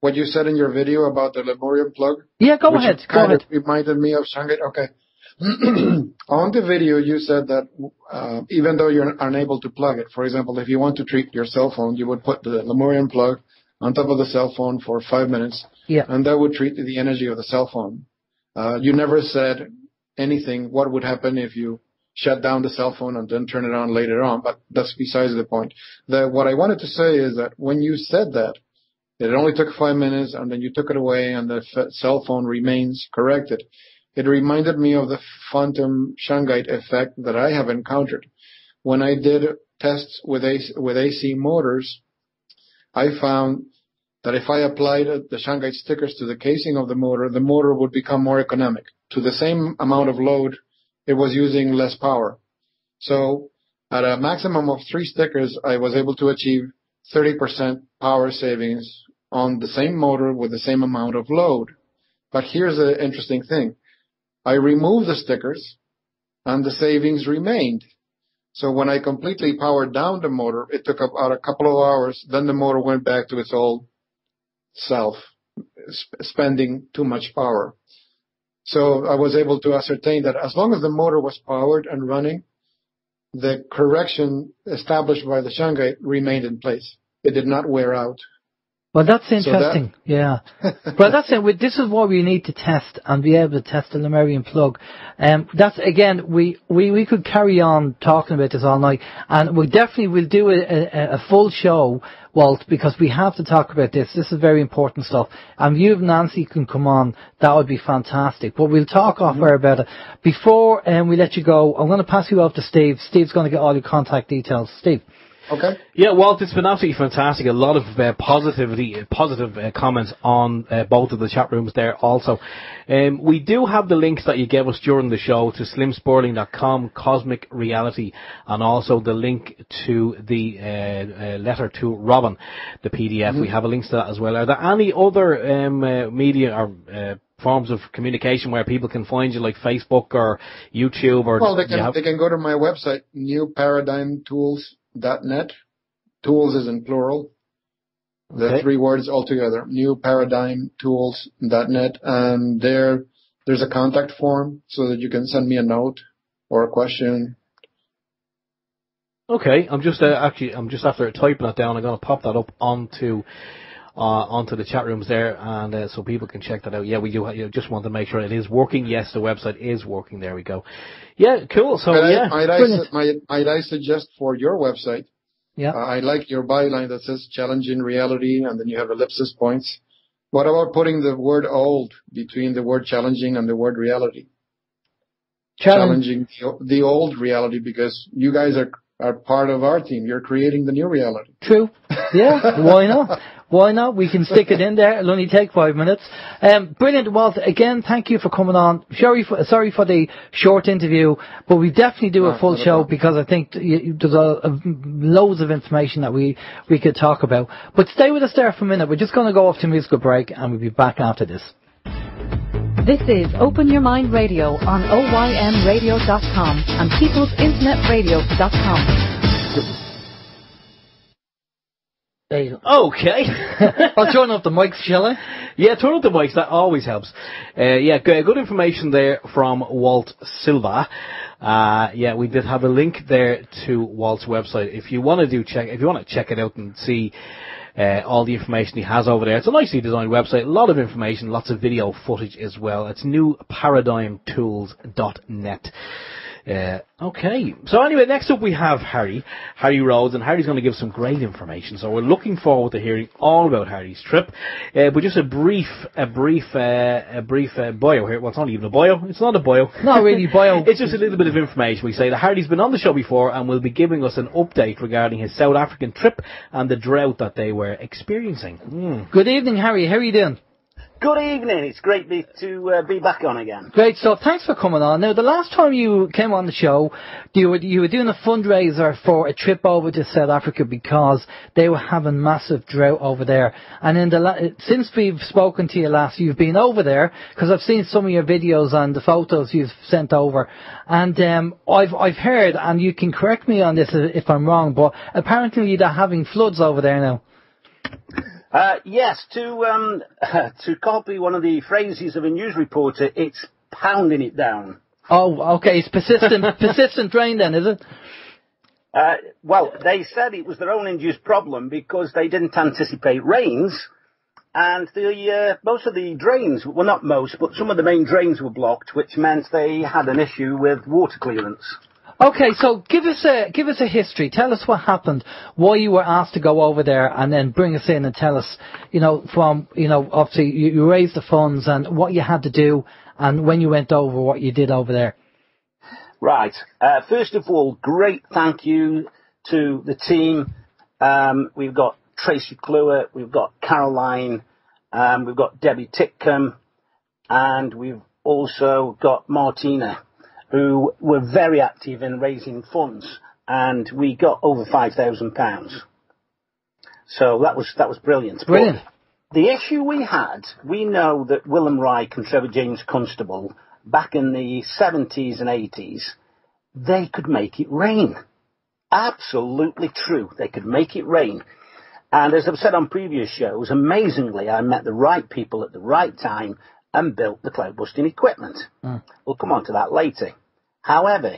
Speaker 4: what you said in your video about the Lemurian plug?
Speaker 1: Yeah, go ahead.
Speaker 4: Kind of reminded me of Shungite. Okay. On the video, you said that even though you're unable to plug it, for example, if you want to treat your cell phone, you would put the Lemurian plug on top of the cell phone for 5 minutes, and that would treat the energy of the cell phone. You never said anything what would happen if you shut down the cell phone and then turn it on later on, but that's besides the point. What I wanted to say is that when you said that, it only took 5 minutes, and then you took it away, and the cell phone remains corrected. It reminded me of the phantom Shungite effect that I have encountered. When I did tests with AC motors, I found that if I applied the Shungite stickers to the casing of the motor would become more economic. To the same amount of load, it was using less power. So at a maximum of 3 stickers, I was able to achieve 30% power savings on the same motor with the same amount of load. But here's the interesting thing. I removed the stickers, and the savings remained. So when I completely powered down the motor, it took about a couple of hours. Then the motor went back to its old self, spending too much power. So I was able to ascertain that as long as the motor was powered and running, the correction established by the Shungite remained in place. It did not wear out.
Speaker 1: Well, that's interesting. Yeah. Well, that's it. This is what we need to test and be able to test the Lemurian plug. That's again, we could carry on talking about this all night, and we definitely will do a full show, Walt, because we have to talk about this. This is very important stuff. And you and Nancy can come on. That would be fantastic. But we'll talk off air about it. Before we let you go, I'm going to pass you off to Steve. Steve's going to get all your contact details. Steve.
Speaker 4: Okay.
Speaker 2: Yeah, Walt, it's been absolutely fantastic. A lot of positive comments on both of the chat rooms there also. We do have the links that you gave us during the show to slimsporling.com, Cosmic Reality, and also the link to the letter to Robin, the PDF. We have a link to that as well. Are there any other media or forms of communication where people can find you, like Facebook or YouTube? Or
Speaker 4: well, they can go to my website, newparadigmtools.net. Tools is in plural. The 3 words altogether. Newparadigmtools.net, and there's a contact form so that you can send me a note or a question.
Speaker 2: Okay, I'm just after typing that down. I'm going to pop that up onto the chat rooms there, and so people can check that out. Yeah, we do. Just want to make sure it is working. Yes, the website is working. There we go. Yeah, cool. So might I suggest for your website?
Speaker 1: Yeah.
Speaker 4: I like your byline that says challenging reality, and then you have ellipsis points. What about putting the word old between the word challenging and the word reality? Challenging the old reality, because you guys are part of our team. You're creating the new reality.
Speaker 1: True. Yeah. Why not? Why not? We can stick it in there. It'll only take 5 minutes. Brilliant, Walt. Again, thank you for coming on. Sorry for the short interview, but we definitely do a full show because I think there's loads of information that we could talk about. But stay with us there for a minute. We're just going to go off to a musical break and we'll be back after this.
Speaker 3: This is Open Your Mind Radio on OYMradio.com and peoplesinternetradio.com.
Speaker 2: Okay.
Speaker 1: I'll turn up the mics, shall I?
Speaker 2: Yeah, turn up the mics. That always helps. Good information there from Walt Silva. We did have a link there to Walt's website. If you want to check it out and see all the information he has over there. It's a nicely designed website, a lot of information, lots of video footage as well. It's newparadigmtools.net. Okay, so anyway, next up we have Harry Rhodes, and Harry's going to give some great information. So we're looking forward to hearing all about Harry's trip. But just a brief bio here. Well, it's not even a bio. It's not a bio.
Speaker 1: Not really bio.
Speaker 2: It's just a little bit of information. We say that Harry's been on the show before and will be giving us an update regarding his South African trip and the drought that they were experiencing.
Speaker 1: Good evening, Harry. How are you doing?
Speaker 5: Good evening. It's great to be back on again.
Speaker 1: Great stuff. Thanks for coming on. Now, the last time you came on the show, you were doing a fundraiser for a trip over to South Africa because they were having massive drought over there. And since we've spoken to you last, you've been over there because I've seen some of your videos and the photos you've sent over. And I've heard, and you can correct me on this if I'm wrong, but apparently they're having floods over there now.
Speaker 5: Yes, to copy one of the phrases of a news reporter, it's pounding it down.
Speaker 1: Oh, okay. It's persistent rain then, is it?
Speaker 5: Well, they said it was their own induced problem because they didn't anticipate rains, and most of the drains, well, not most, but some of the main drains were blocked, which meant they had an issue with water clearance.
Speaker 1: Okay, so give us a history. Tell us what happened, why you were asked to go over there, and then bring us in and tell us, obviously you raised the funds and what you had to do, and when you went over, what you did over there.
Speaker 5: Right. First of all, great thank you to the team. We've got Tracy Kluwer, we've got Caroline, we've got Debbie Titcombe, and we've also got Martina, who were very active in raising funds, and we got over £5,000. So that was brilliant.
Speaker 1: Brilliant.
Speaker 5: But the issue we know that Willem Reich and Trevor James Constable, back in the 70s and 80s, they could make it rain. Absolutely true. They could make it rain. And as I've said on previous shows, amazingly, I met the right people at the right time and built the cloud-busting equipment. We'll come on to that later. However,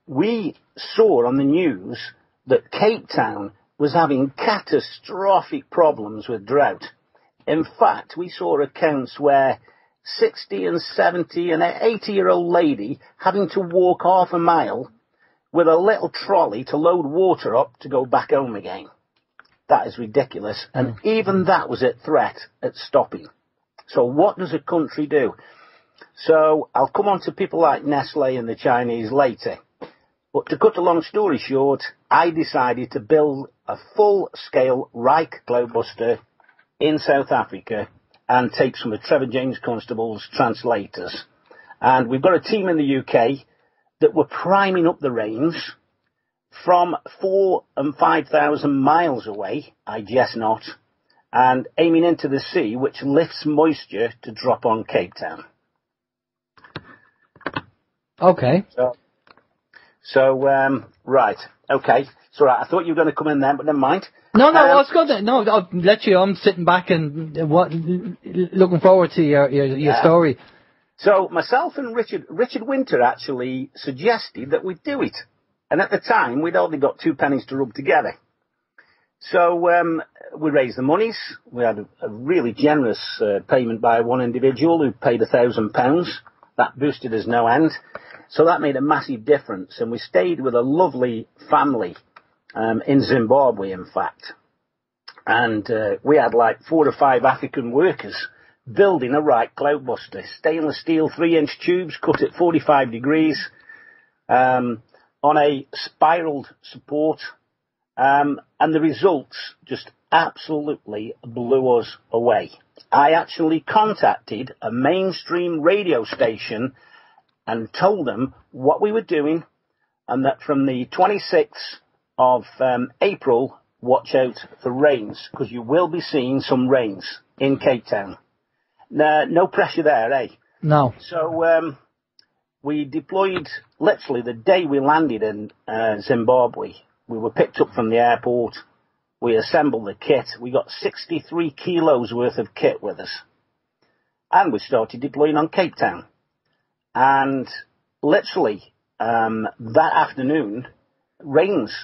Speaker 5: we saw on the news that Cape Town was having catastrophic problems with drought. In fact, we saw accounts where 60 and 70 and an 80-year-old lady having to walk half a mile with a little trolley to load water up to go back home again. That is ridiculous. And even that was a threat at stopping. So what does a country do? So I'll come on to people like Nestle and the Chinese later. But to cut a long story short, I decided to build a full-scale Reich Cloudbuster in South Africa and take some of Trevor James Constable's translators. And we've got a team in the UK that were priming up the range from 4,000 and 5,000 miles away, I guess not, and aiming into the sea, which lifts moisture to drop on Cape Town.
Speaker 1: Okay.
Speaker 5: So right. Okay. So I thought you were going to come in there, but never mind.
Speaker 1: No, I was going to. No, I'll let you. I'm sitting back and looking forward to your story.
Speaker 5: So myself and Richard Winter actually suggested that we do it. And at the time, we'd only got 2 pennies to rub together. So we raised the monies. We had a really generous payment by one individual who paid £1,000. That boosted us no end. So that made a massive difference. And we stayed with a lovely family in Zimbabwe, in fact. And we had like 4 or 5 African workers building a Reich Cloudbuster. Stainless steel 3-inch tubes cut at 45 degrees on a spiraled support. And the results, just absolutely blew us away. I actually contacted a mainstream radio station and told them what we were doing, and that from the 26th of April, watch out for rains, because you will be seeing some rains in Cape Town. No pressure there, eh?
Speaker 1: No.
Speaker 5: So we deployed literally the day we landed in Zimbabwe. We were picked up from the airport. We assembled the kit. We got 63 kilos worth of kit with us. And we started deploying on Cape Town. And literally that afternoon, rains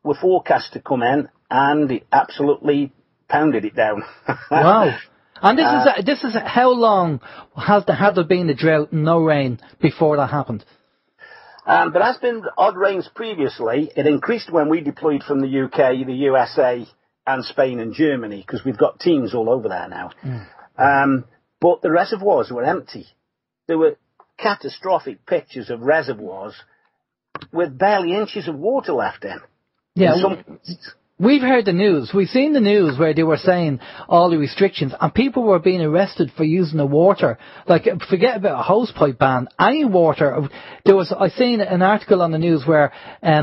Speaker 5: were forecast to come in, and it absolutely pounded it down.
Speaker 1: Wow. And this is how long had there been a drought and no rain before that happened?
Speaker 5: There has been odd rains previously. It increased when we deployed from the UK, the USA, and Spain and Germany, because we've got teams all over there now. But the reservoirs were empty. There were catastrophic pictures of reservoirs with barely inches of water left in.
Speaker 1: Yeah, we've heard the news. We've seen the news where they were saying all the restrictions, and people were being arrested for using the water. Like, forget about a hosepipe ban. Any water. I seen an article on the news where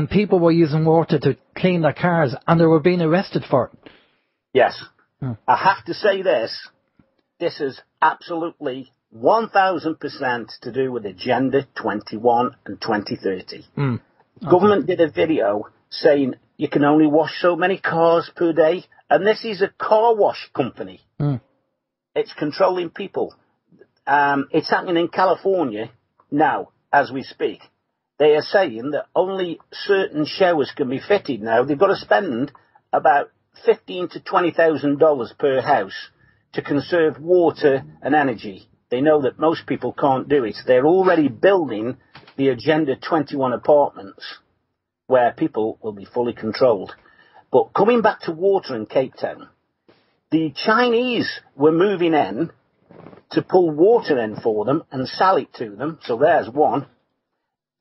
Speaker 1: people were using water to clean their cars, and they were being arrested for it.
Speaker 5: Yes. I have to say this. This is absolutely 1,000% to do with Agenda 21 and 2030. Okay. Government did a video saying you can only wash so many cars per day, and this is a car wash company. It's controlling people. It's happening in California now, as we speak. They are saying that only certain showers can be fitted now. They've got to spend about $15,000 to $20,000 per house to conserve water and energy. They know that most people can't do it. They're already building the Agenda 21 apartments where people will be fully controlled. But coming back to water in Cape Town, the Chinese were moving in to pull water in for them and sell it to them. So there's one.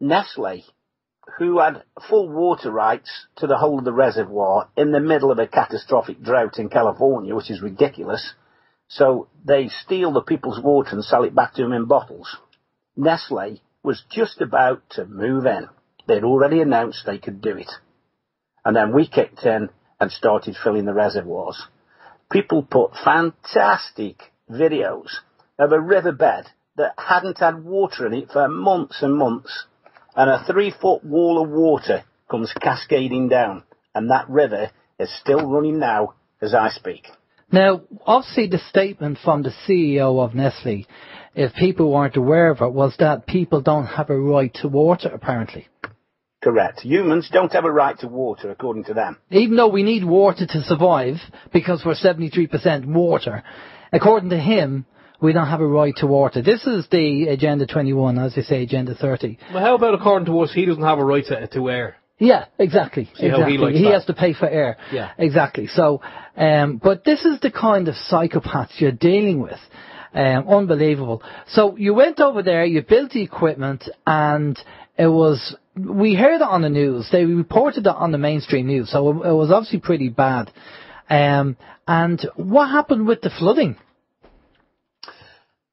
Speaker 5: Nestle, who had full water rights to the whole of the reservoir in the middle of a catastrophic drought in California, which is ridiculous. So they steal the people's water and sell it back to them in bottles. Nestle was just about to move in. They'd already announced they could do it. And then we kicked in and started filling the reservoirs. People put fantastic videos of a riverbed that hadn't had water in it for months and months. And a 3-foot wall of water comes cascading down. And that river is still running now as I speak.
Speaker 1: Now, obviously the statement from the CEO of Nestle, if people weren't aware of it, was that people don't have a right to water, apparently.
Speaker 5: Correct. Humans don't have a right to water, according to them.
Speaker 1: Even though we need water to survive, because we're 73% water, according to him, we don't have a right to water. This is the Agenda 21, as they say, Agenda 30.
Speaker 2: Well, how about according to us, he doesn't have a right to air?
Speaker 1: Yeah, exactly.
Speaker 2: See how he likes
Speaker 1: he
Speaker 2: that.
Speaker 1: has to pay for air.
Speaker 2: Yeah.
Speaker 1: Exactly. So, but this is the kind of psychopaths you're dealing with. Unbelievable. So you went over there, you built the equipment, and we heard it on the news. They reported it on the mainstream news, so it was obviously pretty bad. And what happened with the flooding?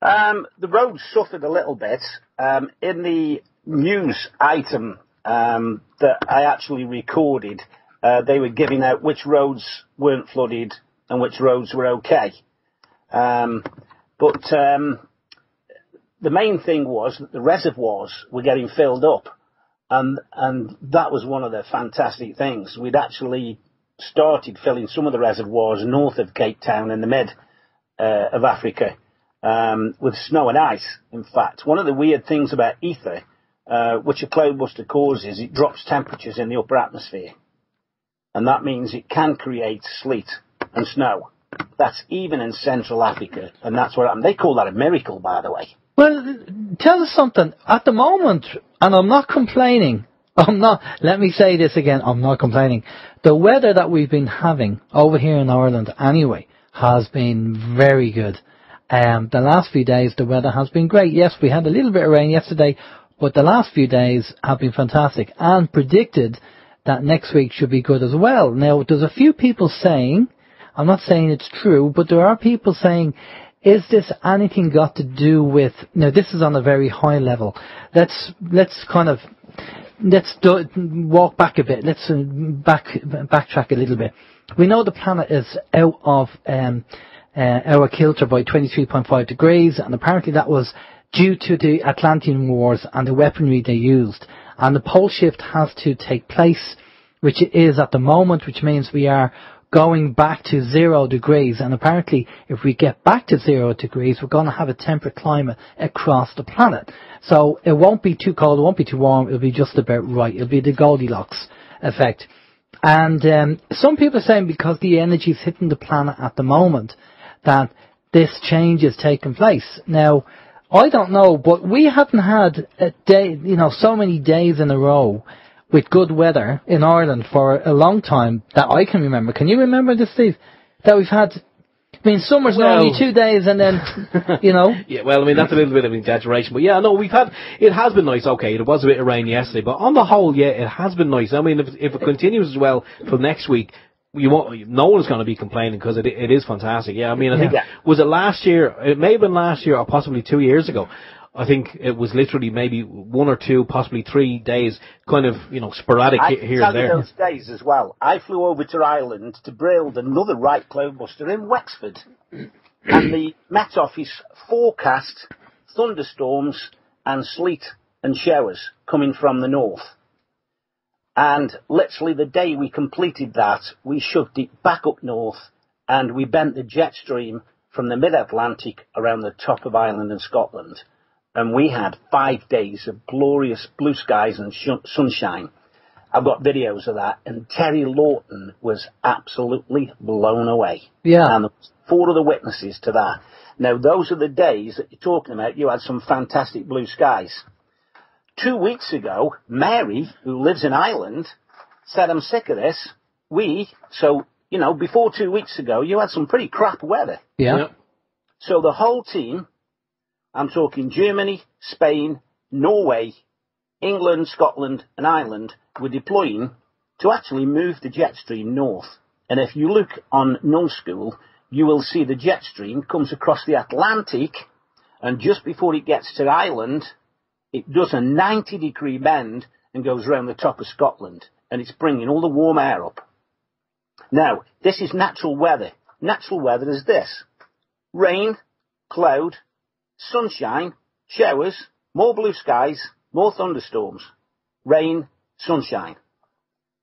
Speaker 5: The roads suffered a little bit. In the news item that I actually recorded, they were giving out which roads weren't flooded and which roads were okay. But the main thing was that the reservoirs were getting filled up. And that was one of the fantastic things. We'd actually started filling some of the reservoirs north of Cape Town in the mid of Africa with snow and ice, in fact. One of the weird things about ether, which a cloudbuster causes, it drops temperatures in the upper atmosphere. And that means it can create sleet and snow. That's even in Central Africa. And that's what happened. They call that a miracle, by the way.
Speaker 1: Well, tell us something. At the moment, and I'm not complaining, let me say this again, I'm not complaining. The weather that we've been having over here in Ireland anyway has been very good. The last few days the weather has been great. Yes, we had a little bit of rain yesterday, but the last few days have been fantastic and predicted that next week should be good as well. Now, there's a few people saying, I'm not saying it's true, but there are people saying, is this anything got to do with, now this is on a very high level. Let's walk back a bit. Let's backtrack a little bit. We know the planet is out of our kilter by 23.5 degrees, and apparently that was due to the Atlantean Wars and the weaponry they used. And the pole shift has to take place, which it is at the moment, which means we are going back to 0 degrees. And apparently, if we get back to 0 degrees, we're going to have a temperate climate across the planet. So it won't be too cold, it won't be too warm, it'll be just about right. It'll be the Goldilocks effect. And some people are saying because the energy is hitting the planet at the moment, that this change is taking place. Now, I don't know, but we haven't had a day, so many days in a row with good weather in Ireland for a long time that I can remember. Can you remember this, Steve? That we've had, summer's normally 2 days and then,
Speaker 2: Yeah, well, that's a little bit of an exaggeration, but yeah, no, it has been nice. Okay, there was a bit of rain yesterday, but on the whole, yeah, it has been nice. If it continues as well for next week, no one's going to be complaining because it is fantastic. Yeah, I think, was it last year? It may have been last year or possibly 2 years ago. I think it was literally maybe 1 or 2, possibly 3 days, kind of, sporadic here and there.
Speaker 5: Those days as well. I flew over to Ireland to build another right cloudbuster in Wexford. And the Met Office forecast thunderstorms and sleet and showers coming from the north. And literally the day we completed that, we shoved it back up north and we bent the jet stream from the mid-Atlantic around the top of Ireland and Scotland. And we had 5 days of glorious blue skies and sunshine. I've got videos of that, and Terry Lawton was absolutely blown away.
Speaker 1: Yeah.
Speaker 5: And there was 4 other witnesses to that. Now, those are the days that you're talking about. You had some fantastic blue skies. 2 weeks ago, Mary, who lives in Ireland, said, I'm sick of this. Before 2 weeks ago, you had some pretty crap weather.
Speaker 1: Yeah.
Speaker 5: So the whole team, I'm talking Germany, Spain, Norway, England, Scotland and Ireland, were deploying to actually move the jet stream north. And if you look on Null School, you will see the jet stream comes across the Atlantic, and just before it gets to Ireland, it does a 90-degree bend and goes round the top of Scotland, and it's bringing all the warm air up. Now, this is natural weather. Natural weather is this: rain, cloud, sunshine, showers, more blue skies, more thunderstorms. Rain, sunshine.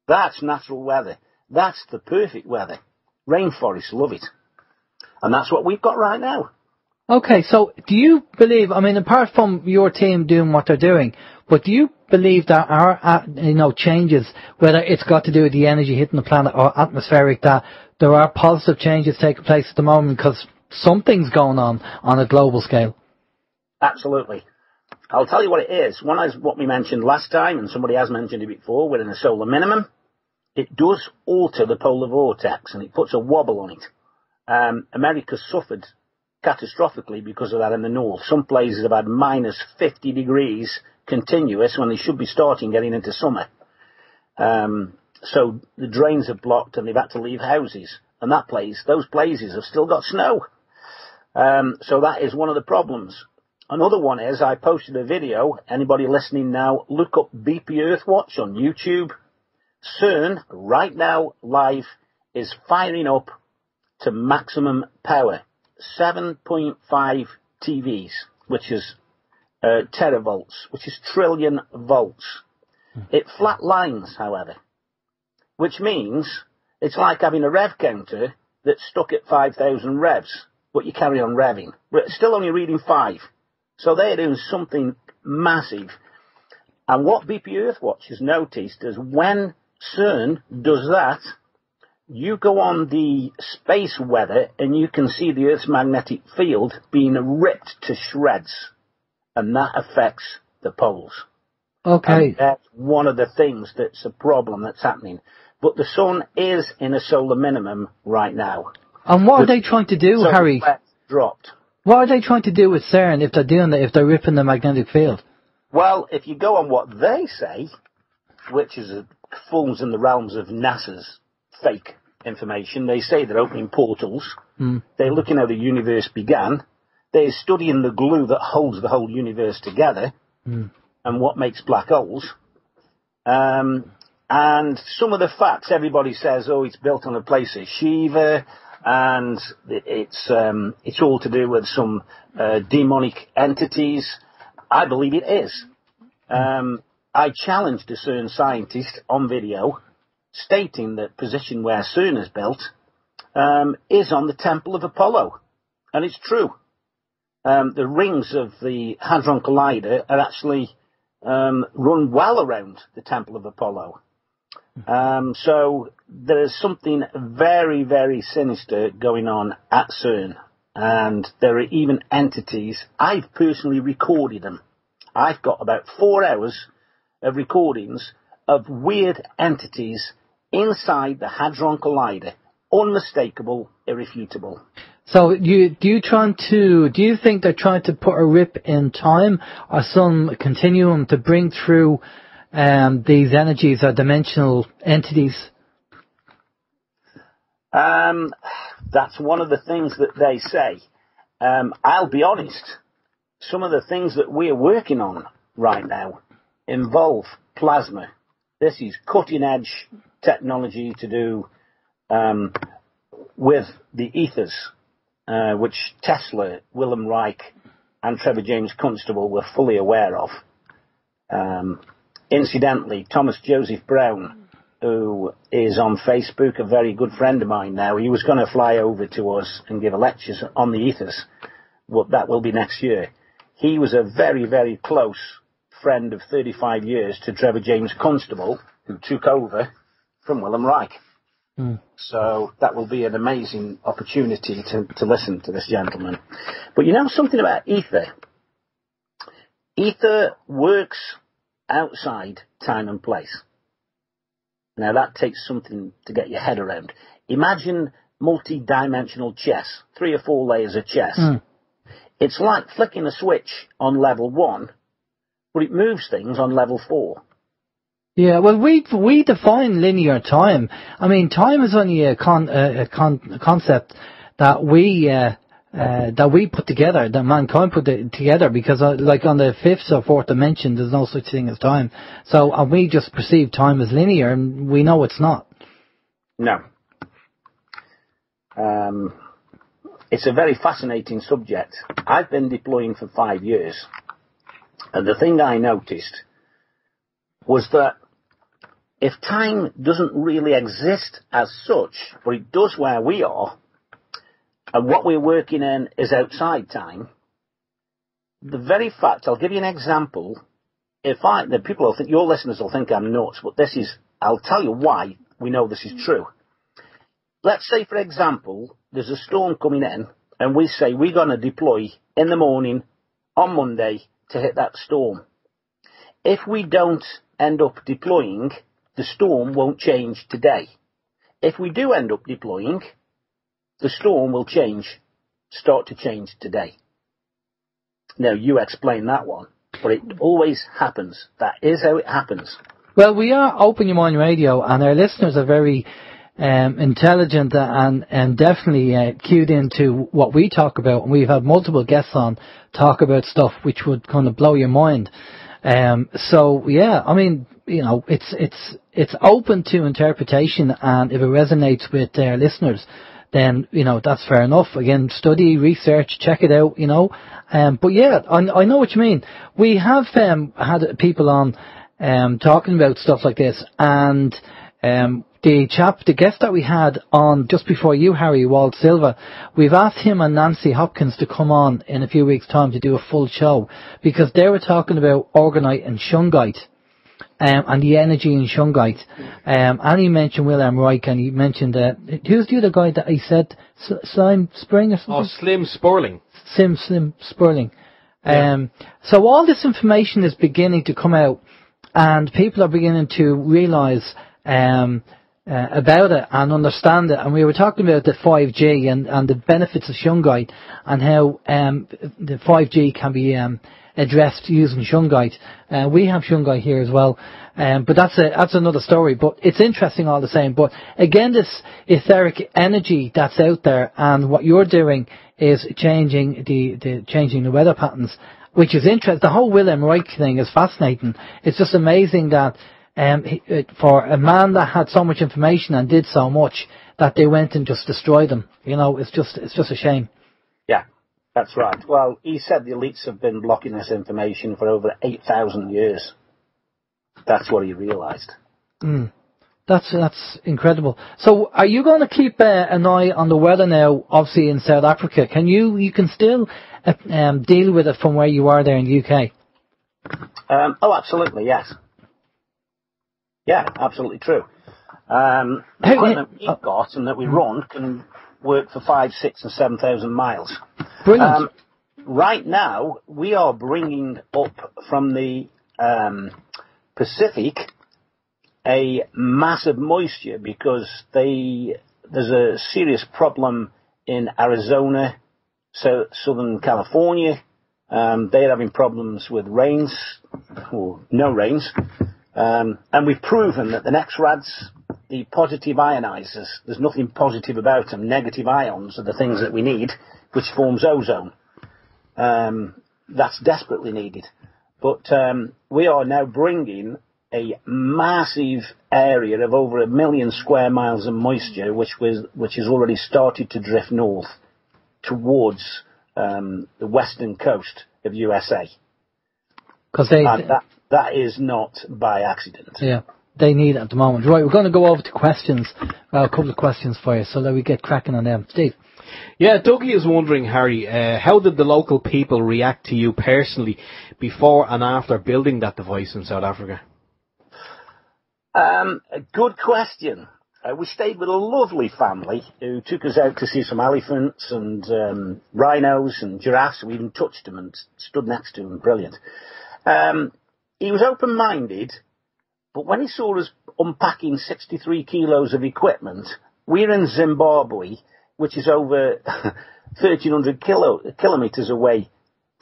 Speaker 5: That's natural weather. That's the perfect weather. Rainforests love it. And that's what we've got right now.
Speaker 1: Okay, so do you believe, apart from your team doing what they're doing, but do you believe that our, changes, whether it's got to do with the energy hitting the planet or atmospheric, that there are positive changes taking place at the moment because something's going on a global scale?
Speaker 5: Absolutely. I'll tell you what it is. One is what we mentioned last time, and somebody has mentioned it before, we're in a solar minimum. It does alter the polar vortex, and it puts a wobble on it. America suffered catastrophically because of that in the north. Some places have had minus 50 degrees continuous when they should be starting getting into summer. So the drains are blocked and they've had to leave houses. And those places have still got snow. So that is one of the problems. Another one is, I posted a video. Anybody listening now, look up BP Earthwatch on YouTube. CERN, right now, live, is firing up to maximum power. 7.5 TVs, which is teravolts, which is trillion volts. It flatlines, however, which means it's like having a rev counter that's stuck at 5,000 revs, but you carry on revving. But it's still only reading 5. So they're doing something massive. And what BP Earthwatch has noticed is when CERN does that, you go on the space weather and you can see the Earth's magnetic field being ripped to shreds. And that affects the poles.
Speaker 1: Okay.
Speaker 5: And that's one of the things that's a problem that's happening. But the sun is in a solar minimum right now.
Speaker 1: And what are they trying to do, Harry?
Speaker 5: Dropped.
Speaker 1: What are they trying to do with CERN if they're doing that, if they're ripping the magnetic field?
Speaker 5: Well, if you go on what they say, which is falls in the realms of NASA's fake information. They say they're opening portals. They're looking how the universe began. They're studying the glue that holds the whole universe together and what makes black holes. And some of the facts, everybody says, oh, it's built on a place of Shiva, and it's all to do with some demonic entities. I believe it is. I challenged a certain scientist on video stating that position where CERN is built is on the Temple of Apollo. And it's true. The rings of the Hadron Collider are actually run well around the Temple of Apollo. So there is something very, very sinister going on at CERN. And there are even entities. I've personally recorded them. I've got about 4 hours of recordings of weird entities inside the Hadron Collider. Unmistakable, irrefutable.
Speaker 1: So do you think they're trying to put a rip in time or some continuum to bring through these energies or dimensional entities?
Speaker 5: That's one of the things that they say. I'll be honest, some of the things that we're working on right now involve plasma. This is cutting edge technology to do with the ethers, which Tesla, Wilhelm Reich and Trevor James Constable were fully aware of. Incidentally, Thomas Joseph Brown, who is on Facebook, a very good friend of mine now, he was going to fly over to us and give a lecture on the ethers. Well, that will be next year. He was a very, very close friend of 35 years to Trevor James Constable, who took over from Wilhelm Reich. So that will be an amazing opportunity to listen to this gentleman. But you know something about ether? Ether works outside time and place. Now that takes something to get your head around. Imagine multi-dimensional chess, 3 or 4 layers of chess. It's like flicking a switch on level 1, but it moves things on level 4.
Speaker 1: Yeah, well, we define linear time. I mean, time is only a concept that we put together, that mankind put together, because like on the 5th or 4th dimension, there's no such thing as time. So we just perceive time as linear, and we know it's not.
Speaker 5: No. It's a very fascinating subject. I've been deploying for 5 years, and the thing I noticed was that if time doesn't really exist as such, but it does where we are, and what we're working in is outside time, the very fact, I'll give you an example. The people will think, your listeners will think I'm nuts, but I'll tell you why we know this is true. Let's say, for example, there's a storm coming in, and we say we're going to deploy in the morning on Monday to hit that storm. If we don't end up deploying, the storm won't change today. If we do end up deploying, the storm will start to change today. Now, you explain that one, but it always happens. That is how it happens.
Speaker 1: Well, we are Open Your Mind Radio, and our listeners are very intelligent and definitely cued into what we talk about. And we've had multiple guests on talk about stuff which would kind of blow your mind. So yeah, I mean, you know, it's open to interpretation, and if it resonates with their listeners, then, you know, that's fair enough. Again, study, research, check it out, you know. But yeah, I know what you mean. We have had people on talking about stuff like this, and the guest that we had on just before you, Harry, Walt Silva, we've asked him and Nancy Hopkins to come on in a few weeks' time to do a full show, because they were talking about Orgonite and Shungite, and the energy in Shungite. And he mentioned Wilhelm Reich, and he mentioned, who's the other guy that he said, Slim Spring or something?
Speaker 2: Oh, Slim Sperling.
Speaker 1: Slim Sperling.
Speaker 2: Yeah.
Speaker 1: So all this information is beginning to come out, and people are beginning to realise about it and understand it. And we were talking about the 5G and the benefits of Shungite and how the 5G can be addressed using Shungite. We have Shungite here as well, but that's another story. But it's interesting all the same. But again, this etheric energy that's out there, and what you're doing is changing the weather patterns, which is interesting. The whole Wilhelm Reich thing is fascinating. It's just amazing that for a man that had so much information and did so much, that they went and just destroyed them. You know, it's just a shame.
Speaker 5: Yeah, that's right. Well, he said the elites have been blocking this information for over 8,000 years. That's what he realised.
Speaker 1: That's incredible. So, are you going to keep an eye on the weather now? Obviously, in South Africa, you can still deal with it from where you are there in the UK?
Speaker 5: Oh, absolutely, yes. Yeah, absolutely true. The equipment we've got and that we run can work for 5, 6 and 7,000 miles.
Speaker 1: Brilliant.
Speaker 5: Right now, we are bringing up from the Pacific a massive moisture because there's a serious problem in Arizona, Southern California. They're having problems with rains, or no rains. And we've proven that the X-rads, the positive ionizers, there's nothing positive about them. Negative ions are the things that we need, which forms ozone. That's desperately needed. But we are now bringing a massive area of over 1 million square miles of moisture, which has already started to drift north towards the western coast of USA.
Speaker 1: Because
Speaker 5: that is not by accident.
Speaker 1: Yeah, they need it at the moment. Right, we're going to go over to questions. A couple of questions for you, so let me get cracking on them. Steve.
Speaker 2: Yeah, Dougie is wondering, Harry, how did the local people react to you personally before and after building that device in South Africa?
Speaker 5: A good question. We stayed with a lovely family who took us out to see some elephants and rhinos and giraffes. We even touched them and stood next to them. Brilliant. He was open-minded, but when he saw us unpacking 63 kilos of equipment, we're in Zimbabwe, which is over 1,300 kilometres away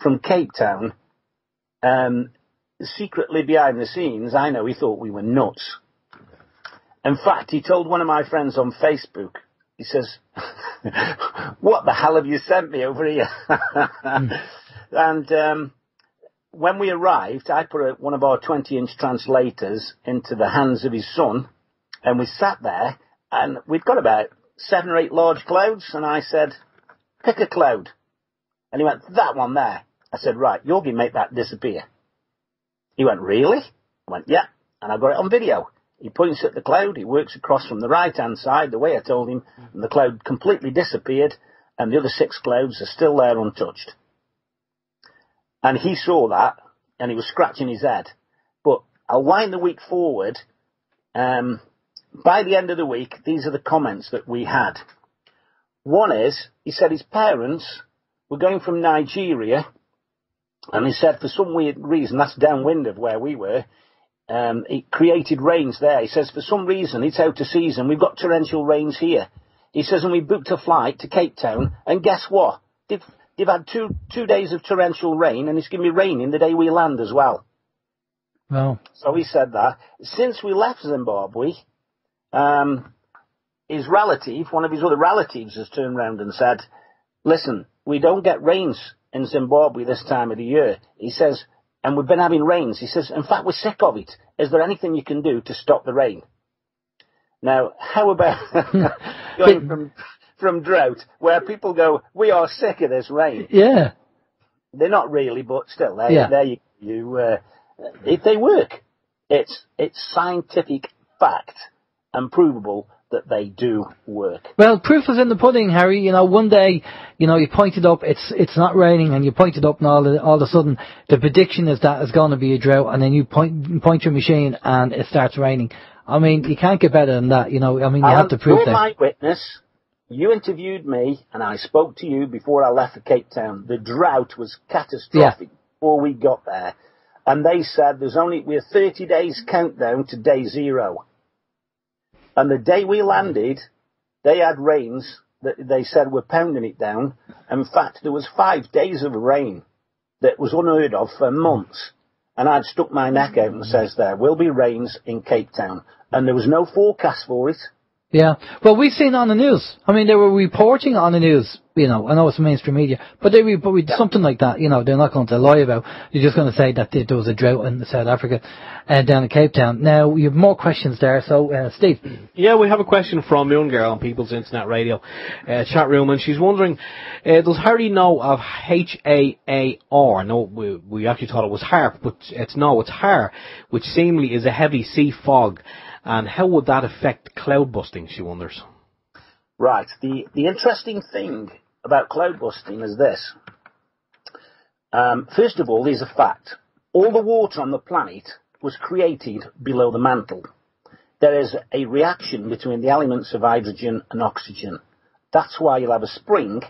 Speaker 5: from Cape Town. Secretly behind the scenes, I know he thought we were nuts. In fact, he told one of my friends on Facebook, he says, what the hell have you sent me over here? And when we arrived, I put one of our 20-inch translators into the hands of his son, and we sat there, and we'd got about 7 or 8 large clouds, and I said, pick a cloud. And he went, that one there. I said, right, you're going to make that disappear. He went, really? I went, yeah, and I got it on video. He points at the cloud, he works across from the right-hand side, the way I told him, and the cloud completely disappeared, and the other 6 clouds are still there untouched. And he saw that, and he was scratching his head. But I'll wind the week forward. By the end of the week, these are the comments that we had. One is, he said his parents were going from Nigeria, and he said for some weird reason, that's downwind of where we were, it created rains there. He says for some reason, it's out of season, we've got torrential rains here. He says, and we booked a flight to Cape Town, and guess what? They've had two days of torrential rain, and it's going to be raining the day we land as well.
Speaker 1: Wow.
Speaker 5: So he said that. Since we left Zimbabwe, his relative, one of his other relatives, has turned around and said, listen, we don't get rains in Zimbabwe this time of the year. He says, and we've been having rains. He says, in fact, we're sick of it. Is there anything you can do to stop the rain? Now, how about going from drought, where people go, we are sick of this rain.
Speaker 1: Yeah.
Speaker 5: They're not really, but still, there you if they work. It's scientific fact and provable that they do work.
Speaker 1: Well, proof is in the pudding, Harry. You know, one day, you know, you pointed up, it's not raining, and you pointed up, and all of a sudden, the prediction is that it's going to be a drought, and then you point your machine, and it starts raining. I mean, you can't get better than that, you know. I mean, you have to prove that.
Speaker 5: You're my witness. You interviewed me, and I spoke to you before I left for Cape Town. The drought was catastrophic before we got there. And they said we're 30 days countdown to day 0. And the day we landed, they had rains that they said were pounding it down. In fact, there was 5 days of rain that was unheard of for months. And I'd stuck my neck out and says there will be rains in Cape Town. And there was no forecast for it.
Speaker 1: Yeah. Well, we've seen on the news. I mean, they were reporting on the news, you know, I know it's mainstream media, but something like that, you know, they're not going to lie about. They're just going to say that there was a drought in South Africa, down in Cape Town. Now, you have more questions there, so, Steve.
Speaker 2: Yeah, we have a question from Moon Girl on People's Internet Radio chat room, and she's wondering, does Harry know of HAAR? No, we actually thought it was HARP, but it's HAR, which seemingly is a heavy sea fog. And how would that affect cloud busting, she wonders?
Speaker 5: Right. The interesting thing about cloud busting is this. First of all, there's a fact. All the water on the planet was created below the mantle. There is a reaction between the elements of hydrogen and oxygen. That's why you'll have a spring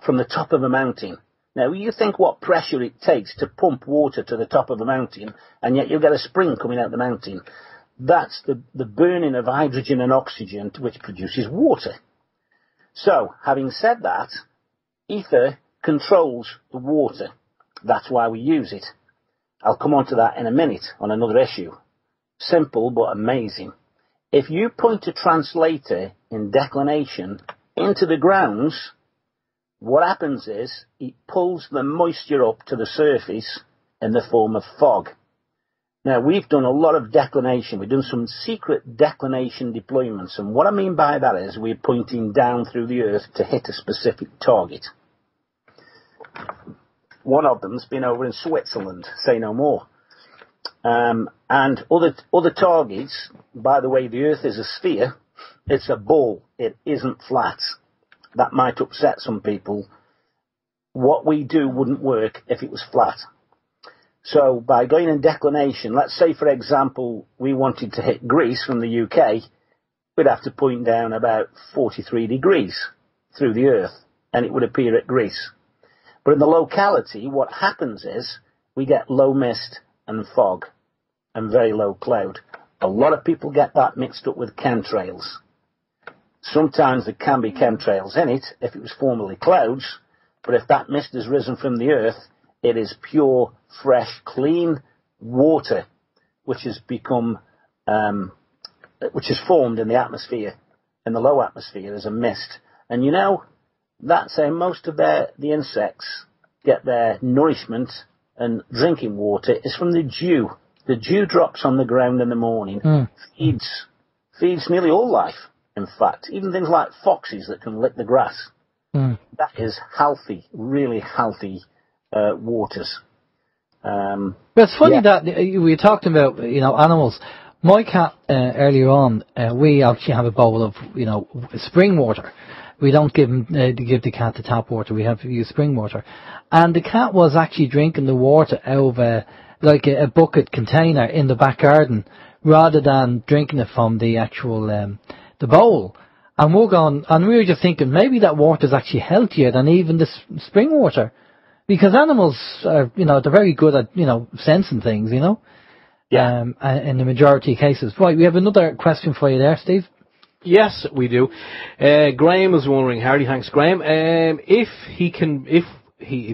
Speaker 5: from the top of a mountain. Now, you think what pressure it takes to pump water to the top of a mountain, and yet you'll get a spring coming out the mountain. That's the burning of hydrogen and oxygen, which produces water. So, having said that, ether controls the water. That's why we use it. I'll come on to that in a minute on another issue. Simple but amazing. If you point a translator in declination into the grounds, what happens is it pulls the moisture up to the surface in the form of fog. Now, we've done a lot of declination. We've done some secret declination deployments. And what I mean by that is we're pointing down through the earth to hit a specific target. One of them's been over in Switzerland, say no more. And other targets, by the way, the earth is a sphere. It's a ball. It isn't flat. That might upset some people. What we do wouldn't work if it was flat. So by going in declination, let's say, for example, we wanted to hit Greece from the UK, we'd have to point down about 43 degrees through the earth, and it would appear at Greece. But in the locality, what happens is we get low mist and fog and very low cloud. A lot of people get that mixed up with chemtrails. Sometimes there can be chemtrails in it if it was formerly clouds, but if that mist has risen from the earth, it is pure, fresh, clean water, which has become, which is formed in the atmosphere, in the low atmosphere as a mist. And you know, that's how most of the insects get their nourishment and drinking water is from the dew. The dew drops on the ground in the morning, feeds nearly all life, in fact, even things like foxes that can lick the grass. That is healthy, really healthy waters.
Speaker 1: But it's funny that we talked about, you know, animals. My cat, earlier on, we actually have a bowl of, you know, spring water. We don't give the cat the tap water. We have to use spring water. And the cat was actually drinking the water out of a bucket container in the back garden, rather than drinking it from the actual, the bowl. And we were just thinking maybe that water is actually healthier than even the spring water. Because animals are, you know, they're very good at, you know, sensing things, you know. Yeah. In the majority of cases. Right, we have another question for you there, Steve.
Speaker 2: Yes, we do. Graham is wondering, Hardy, thanks, Graham. If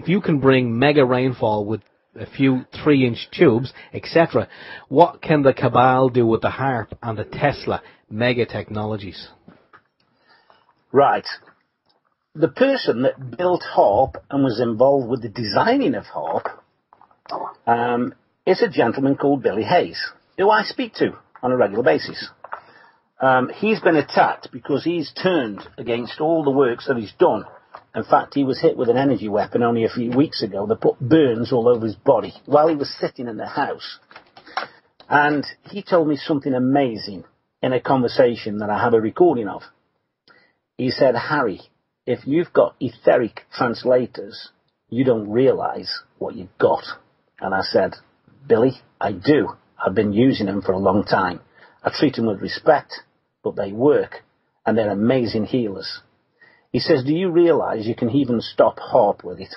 Speaker 2: you can bring mega rainfall with a few 3-inch tubes, etc., what can the cabal do with the HARP and the Tesla mega technologies?
Speaker 5: Right. The person that built HARP and was involved with the designing of HARP is a gentleman called Billy Hayes, who I speak to on a regular basis. He's been attacked because he's turned against all the works that he's done. In fact, he was hit with an energy weapon only a few weeks ago that put burns all over his body while he was sitting in the house. And he told me something amazing in a conversation that I have a recording of. He said, Harry, if you've got etheric translators, you don't realize what you've got. And I said, Billy, I do. I've been using them for a long time. I treat them with respect, but they work, and they're amazing healers. He says, do you realize you can even stop HARP with it?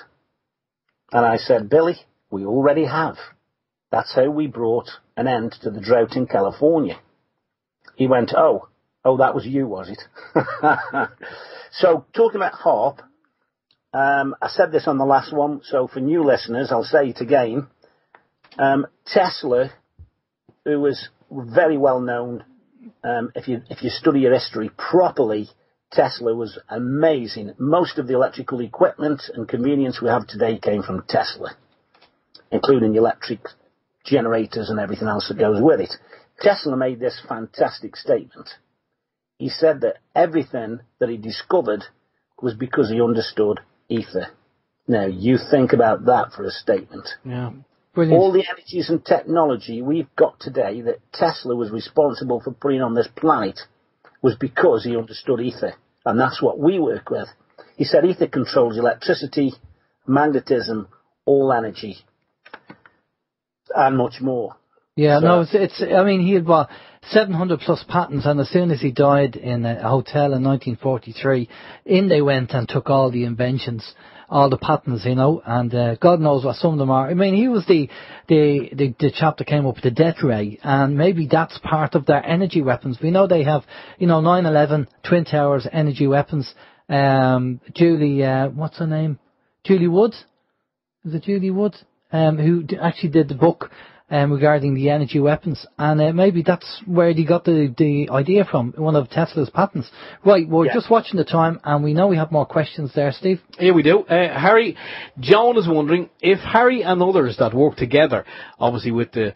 Speaker 5: And I said, Billy, we already have. That's how we brought an end to the drought in California. He went, oh, Oh, that was you, was it? So, talking about HAARP, I said this on the last one, so for new listeners, I'll say it again. Tesla, who was very well known, if you study your history properly, Tesla was amazing. Most of the electrical equipment and convenience we have today came from Tesla, including electric generators and everything else that goes with it. Tesla made this fantastic statement. He said that everything that he discovered was because he understood ether. Now, you think about that for a statement.
Speaker 1: Yeah, brilliant.
Speaker 5: All the energies and technology we've got today that Tesla was responsible for putting on this planet was because he understood ether. And that's what we work with. He said ether controls electricity, magnetism, all energy, and much more.
Speaker 1: Yeah, so, no, I mean, he had, 700 plus patents, and as soon as he died in a hotel in 1943, in they went and took all the inventions, all the patents, and God knows what some of them are. I mean, he was the chap that came up with the death ray, and maybe that's part of their energy weapons. We know they have, 9/11, Twin Towers, energy weapons. Julie, what's her name? Julie Wood? Is it Julie Wood? Who actually did the book regarding the energy weapons, and maybe that's where they got the idea from, one of Tesla's patents. Right, we're just watching the time, and we know we have more questions there, Steve.
Speaker 2: Yeah, we do. Harry, Joan is wondering if Harry and others that work together, obviously with the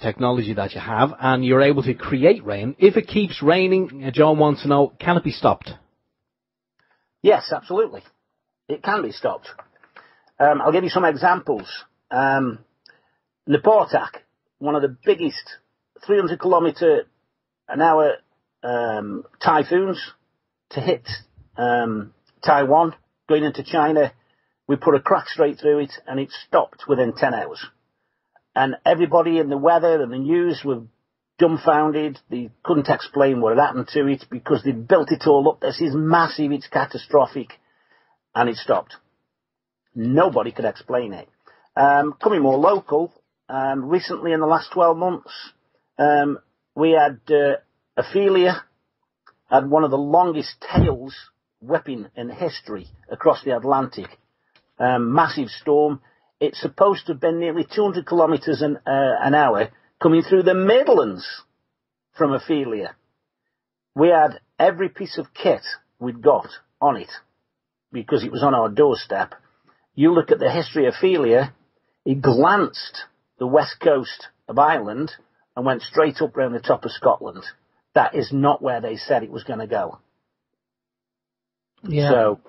Speaker 2: technology that you have, and you're able to create rain, if it keeps raining, Joan wants to know, can it be stopped?
Speaker 5: Yes, absolutely. It can be stopped. I'll give you some examples. Naportak, one of the biggest 300 kilometre an hour typhoons to hit Taiwan, going into China. We put a crack straight through it, and it stopped within 10 hours. And everybody in the weather and the news were dumbfounded. They couldn't explain what had happened to it because they built it all up. This is massive, it's catastrophic, and it stopped. Nobody could explain it. Coming more local, recently in the last 12 months, we had Ophelia had one of the longest tails whipping in history across the Atlantic. Massive storm. It's supposed to have been nearly 200 kilometres an hour coming through the Midlands from Ophelia. We had every piece of kit we'd got on it because it was on our doorstep. You look at the history of Ophelia, it glanced the west coast of Ireland and went straight up round the top of Scotland. That is not where they said it was going to go.
Speaker 1: Yeah.
Speaker 5: So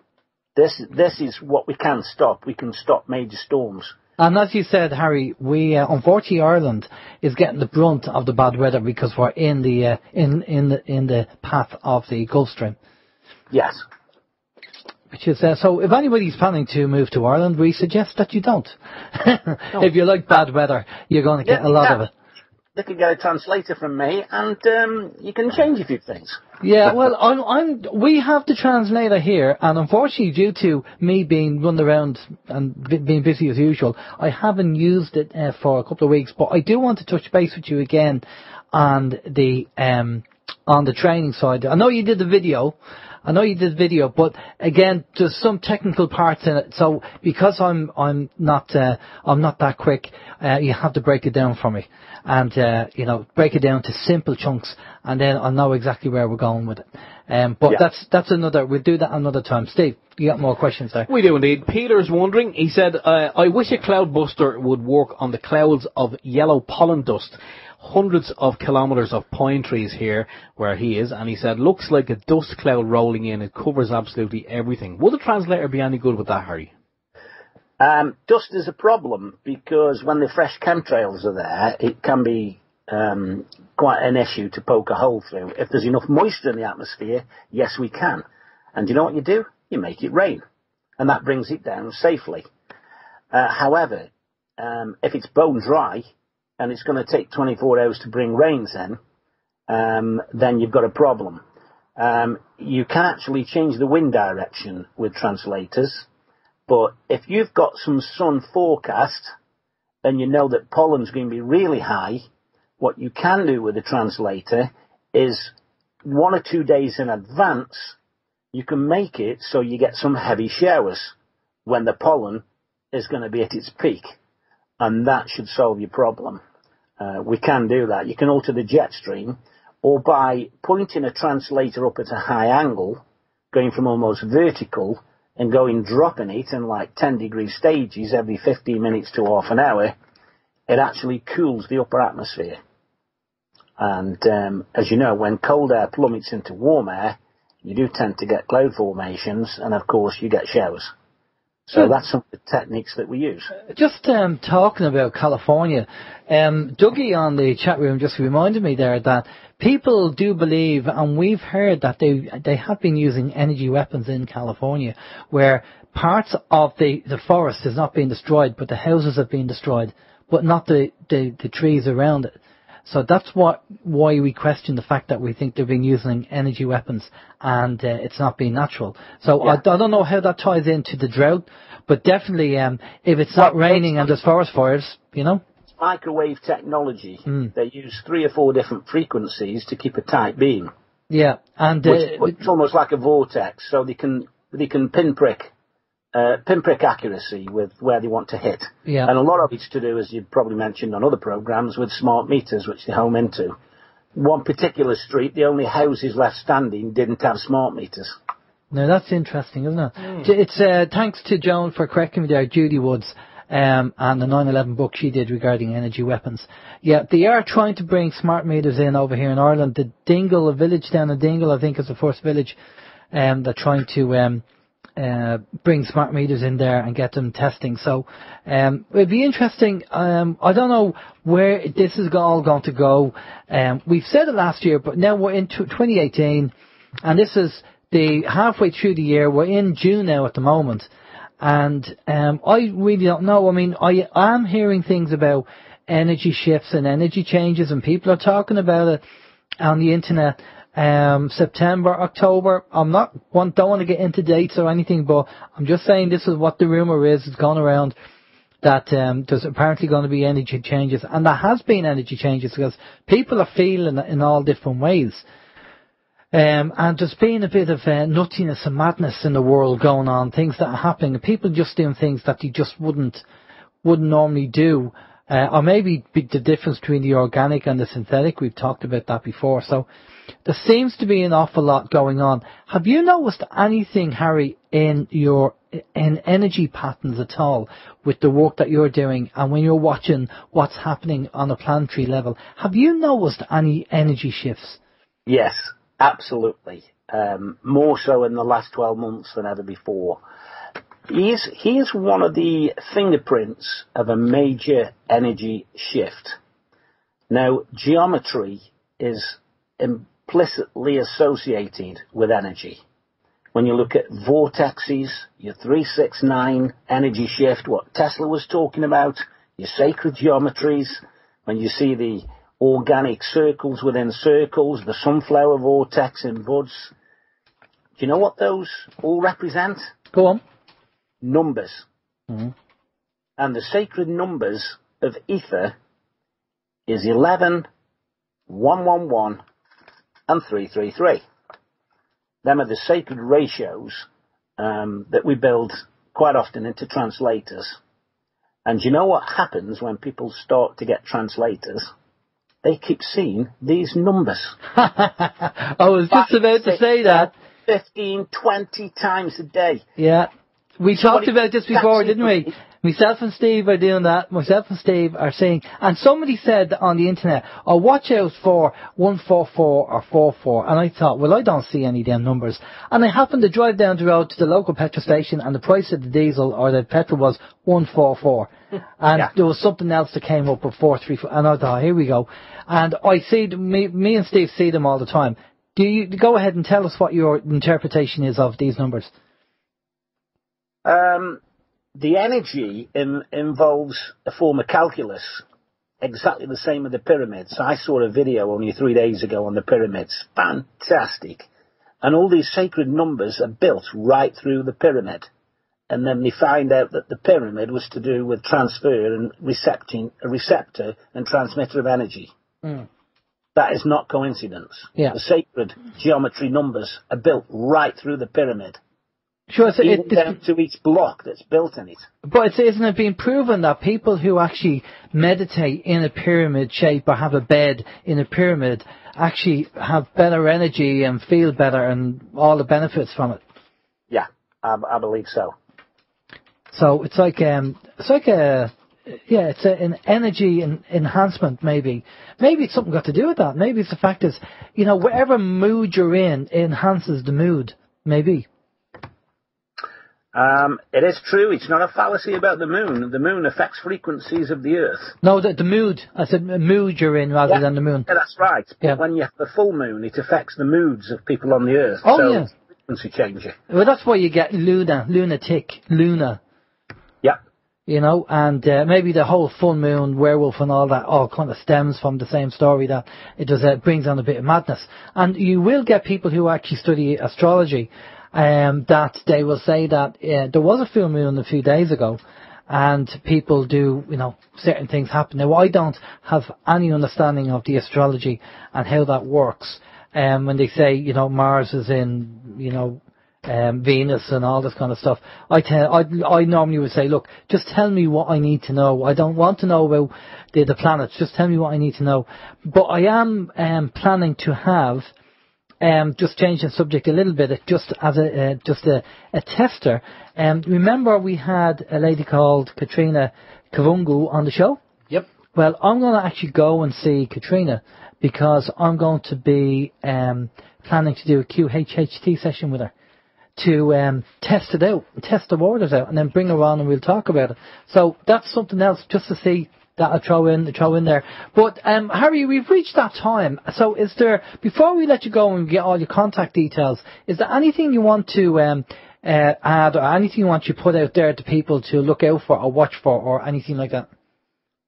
Speaker 5: this is what we can stop. We can stop major storms.
Speaker 1: And as you said, Harry, we unfortunately Ireland is getting the brunt of the bad weather because we're in the path of the Gulf Stream.
Speaker 5: Yes.
Speaker 1: Which is so. If anybody's planning to move to Ireland, we suggest that you don't.
Speaker 5: No.
Speaker 1: If you like bad weather, you're going to get a lot of it.
Speaker 5: They can get a translator from me, and you can change a few things.
Speaker 1: Yeah, well, we have the translator here, and unfortunately, due to me being run around and being busy as usual, I haven't used it for a couple of weeks. But I do want to touch base with you again on the training side. I know you did the video. But again, there's some technical parts in it. So because I'm not that quick, you have to break it down for me, and break it down to simple chunks, and then I'll know exactly where we're going with it. But that's another. We'll do that another time. Steve, you got more questions there?
Speaker 2: We do indeed. Peter's wondering. He said, "I wish a cloud buster would work on the clouds of yellow pollen dust. Hundreds of kilometres of pine trees here where he is," and he said, "looks like a dust cloud rolling in. It covers absolutely everything." Would the translator be any good with that, Harry?
Speaker 5: Dust is a problem because when the fresh chemtrails are there, it can be quite an issue to poke a hole through. If there's enough moisture in the atmosphere, yes, we can. And you know what you do? You make it rain, and that brings it down safely. However, if it's bone dry, and it's going to take 24 hours to bring rains in, then you've got a problem. You can actually change the wind direction with translators, but if you've got some sun forecast and you know that pollen's going to be really high, what you can do with a translator is 1 or 2 days in advance, you can make it so you get some heavy showers when the pollen is going to be at its peak. And that should solve your problem. We can do that. You can alter the jet stream, or by pointing a translator up at a high angle, going from almost vertical and dropping it in like 10-degree stages every 15 minutes to half an hour, it actually cools the upper atmosphere. And as you know, when cold air plummets into warm air, you do tend to get cloud formations, and of course you get showers. So that's some of the techniques that we use.
Speaker 1: Just talking about California, Dougie on the chat room just reminded me there that people do believe, and we've heard that they have been using energy weapons in California, where parts of the forest is not being destroyed, but the houses have been destroyed, but not the trees around it. So that's why we question the fact that we think they've been using energy weapons and it's not being natural. So yeah. I don't know how that ties into the drought, but definitely if it's not raining and there's forest fires, you know.
Speaker 5: It's microwave technology. They use 3 or 4 different frequencies to keep a tight beam.
Speaker 1: Yeah, and
Speaker 5: it's almost like a vortex, so they can pinprick accuracy with where they want to hit.
Speaker 1: Yeah.
Speaker 5: And a lot of it's to do, as you've probably mentioned on other programs, with smart meters, which they home into. One particular street, the only houses left standing didn't have smart meters.
Speaker 1: Now that's interesting, isn't it? It's thanks to Joan for correcting me there, Judy Woods, and the 9/11 book she did regarding energy weapons. Yeah, they are trying to bring smart meters in over here in Ireland. The Dingle, a village down in Dingle, I think is the first village, they're trying to bring smart meters in there and get them testing. So it'd be interesting. I don't know where this is all going to go. We've said it last year, but now we're into 2018, and this is the halfway through the year. We're in June now at the moment, and I really don't know. I mean, I am hearing things about energy shifts and energy changes, and people are talking about it on the internet. September, October. Don't want to get into dates or anything, but I'm just saying this is what the rumour is. It's gone around that there's apparently going to be energy changes, and there has been energy changes because people are feeling it in all different ways. And there's been a bit of nuttiness and madness in the world going on, things that are happening, and people just doing things that you just wouldn't normally do. Or maybe the difference between the organic and the synthetic. We've talked about that before. So there seems to be an awful lot going on. Have you noticed anything, Harry, in energy patterns at all with the work that you're doing, and when you're watching what's happening on a planetary level? Have you noticed any energy shifts?
Speaker 5: Yes, absolutely. More so in the last 12 months than ever before. Here's one of the fingerprints of a major energy shift. Now, geometry is implicitly associated with energy. When you look at vortexes, your 369 energy shift, what Tesla was talking about, your sacred geometries, when you see the organic circles within circles, the sunflower vortex in buds, do you know what those all represent?
Speaker 1: Go on.
Speaker 5: Numbers. Mm-hmm. And the sacred numbers of ether is 11, 111, and 333. Them are the sacred ratios that we build quite often into translators. And you know what happens when people start to get translators? They keep seeing these numbers.
Speaker 1: I was just about to say that.
Speaker 5: 15, 20 times a day.
Speaker 1: Yeah. We talked about this before, didn't we? Myself and Steve are doing that. Myself and Steve are saying, and somebody said on the internet, oh, watch out for 144 or 44. And I thought, well, I don't see any of them numbers. And I happened to drive down the road to the local petrol station, and the price of the diesel or the petrol was 144. And there was something else that came up with 434. And I thought, here we go. And I see, me and Steve see them all the time. Do you go ahead and tell us what your interpretation is of these numbers?
Speaker 5: The energy involves a form of calculus, exactly the same as the pyramids. I saw a video only 3 days ago on the pyramids. Fantastic. And all these sacred numbers are built right through the pyramid. And then they find out that the pyramid was to do with transfer and receptor and transmitter of energy. Mm. That is not coincidence.
Speaker 1: Yeah.
Speaker 5: The sacred geometry numbers are built right through the pyramid.
Speaker 1: Sure, so
Speaker 5: even down to each block that's built in it.
Speaker 1: But isn't it been proven that people who actually meditate in a pyramid shape or have a bed in a pyramid actually have better energy and feel better and all the benefits from it?
Speaker 5: Yeah, I believe so.
Speaker 1: So it's like an energy enhancement maybe. Maybe it's something got to do with that. Maybe it's the fact is, whatever mood you're in, it enhances the mood. Maybe.
Speaker 5: It is true. It's not a fallacy about the moon. The moon affects frequencies of the Earth.
Speaker 1: No, the mood. I said mood you're in rather than the moon.
Speaker 5: Yeah, that's right. But when you have the full moon, it affects the moods of people on the Earth.
Speaker 1: Oh,
Speaker 5: so
Speaker 1: yeah.
Speaker 5: It's a frequency changer.
Speaker 1: Well, that's why you get lunatic.
Speaker 5: Yeah.
Speaker 1: And maybe the whole full moon, werewolf and all that all kind of stems from the same story that it does brings on a bit of madness. And you will get people who actually study astrology that they will say that there was a full moon a few days ago and people do, certain things happen. Now, I don't have any understanding of the astrology and how that works. When they say, Mars is in, Venus and all this kind of stuff, I normally would say, look, just tell me what I need to know. I don't want to know about the planets. Just tell me what I need to know. But I am planning to have just changing the subject a little bit, just as a tester. Remember we had a lady called Katrina Kavungu on the show?
Speaker 2: Yep.
Speaker 1: Well, I'm going to actually go and see Katrina because I'm going to be planning to do a QHHT session with her to test it out, test the waters out, and then bring her on and we'll talk about it. So that's something else just to see that I'll throw in there. But Harry, we've reached that time. So is there, before we let you go and get all your contact details, is there anything you want to add or anything you want to put out there to people to look out for or watch for or anything like that?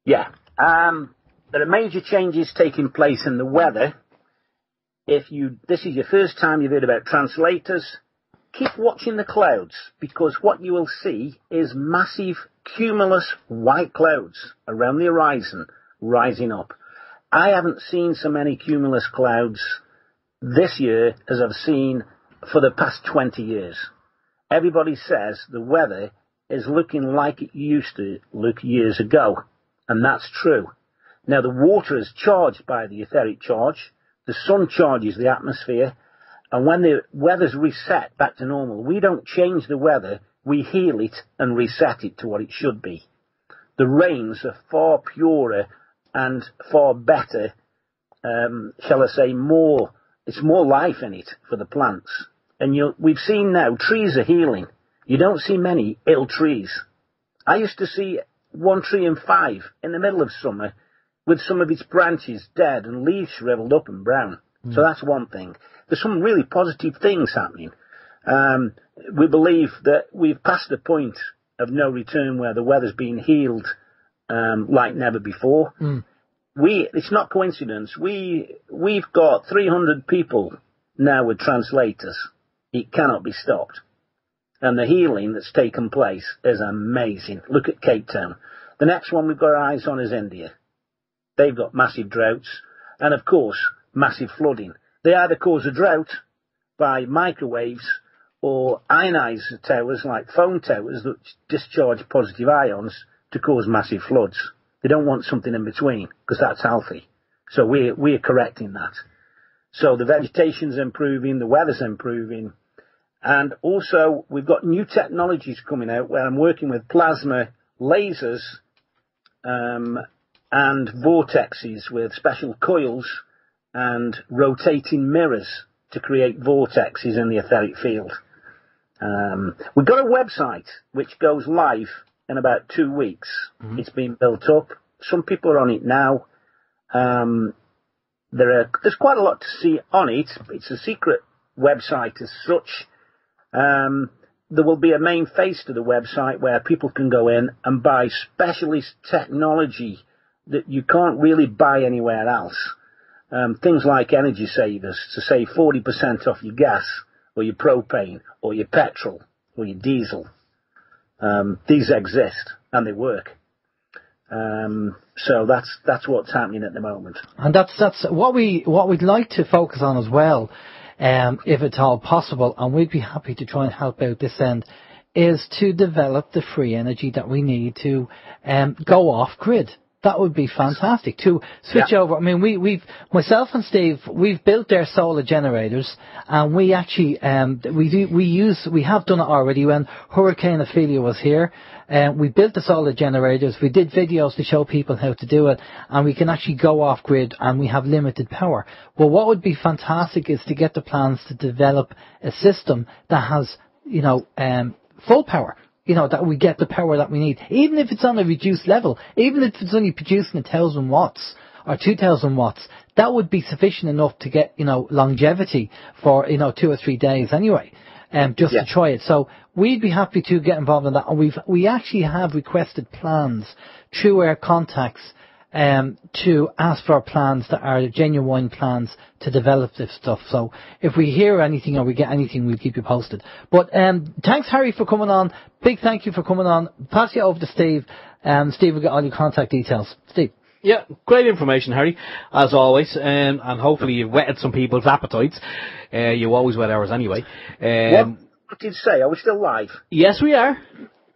Speaker 5: Yeah. There are major changes taking place in the weather. If this is your first time you've heard about translators, keep watching the clouds, because what you will see is massive cumulus white clouds around the horizon rising up. I haven't seen so many cumulus clouds this year as I've seen for the past 20 years. Everybody says the weather is looking like it used to look years ago, and that's true. Now, the water is charged by the etheric charge, the sun charges the atmosphere, and when the weather's reset back to normal, we don't change the weather, we heal it and reset it to what it should be. The rains are far purer and far better, shall I say, it's more life in it for the plants. And we've seen now, trees are healing. You don't see many ill trees. I used to see 1 tree in 5 in the middle of summer with some of its branches dead and leaves shriveled up and brown. So that's one thing. There's some really positive things happening. We believe that we've passed the point of no return where the weather's been healed like never before. It's not coincidence. We've got 300 people now with translators. It cannot be stopped. And the healing that's taken place is amazing. Look at Cape Town. The next one we've got our eyes on is India. They've got massive droughts and, of course, massive flooding. They either cause a drought by microwaves or ionize the towers like phone towers that discharge positive ions to cause massive floods. They don't want something in between because that's healthy. So we're correcting that. So the vegetation's improving, the weather's improving, and also we've got new technologies coming out where I'm working with plasma lasers and vortexes with special coils and rotating mirrors to create vortexes in the etheric field. We've got a website which goes live in about 2 weeks. It's been built up. Some people are on it now. There's quite a lot to see on it. It's a secret website as such. There will be a main face to the website where people can go in and buy specialist technology that you can't really buy anywhere else. Things like energy savers to save 40% off your gas or your propane or your petrol or your diesel. These exist and they work. So that's what's happening at the moment.
Speaker 1: And that's what we'd like to focus on as well, if it's all possible, and we'd be happy to try and help out this end, is to develop the free energy that we need to go off grid. That would be fantastic to switch over. I mean, we've myself and Steve, we've built their solar generators, and we actually we have done it already. When Hurricane Ophelia was here, we built the solar generators. We did videos to show people how to do it, and we can actually go off grid, and we have limited power. Well, what would be fantastic is to get the plans to develop a system that has, full power. That we get the power that we need, even if it's on a reduced level, even if it's only producing 1,000 watts or 2,000 watts, that would be sufficient enough to get, longevity for, 2 or 3 days anyway, just to try it. So we'd be happy to get involved in that. And we actually have requested plans through our contacts, to ask for plans that are genuine plans to develop this stuff. So if we hear anything or we get anything, we'll keep you posted. But thanks, Harry, for coming on. Big thank you for coming on. Pass you over to Steve. Steve will get all your contact details. Steve.
Speaker 2: Yeah, great information, Harry, as always, and hopefully you've whetted some people's appetites. You always whet ours anyway.
Speaker 5: What did you say? Are we still live?
Speaker 2: Yes, we are.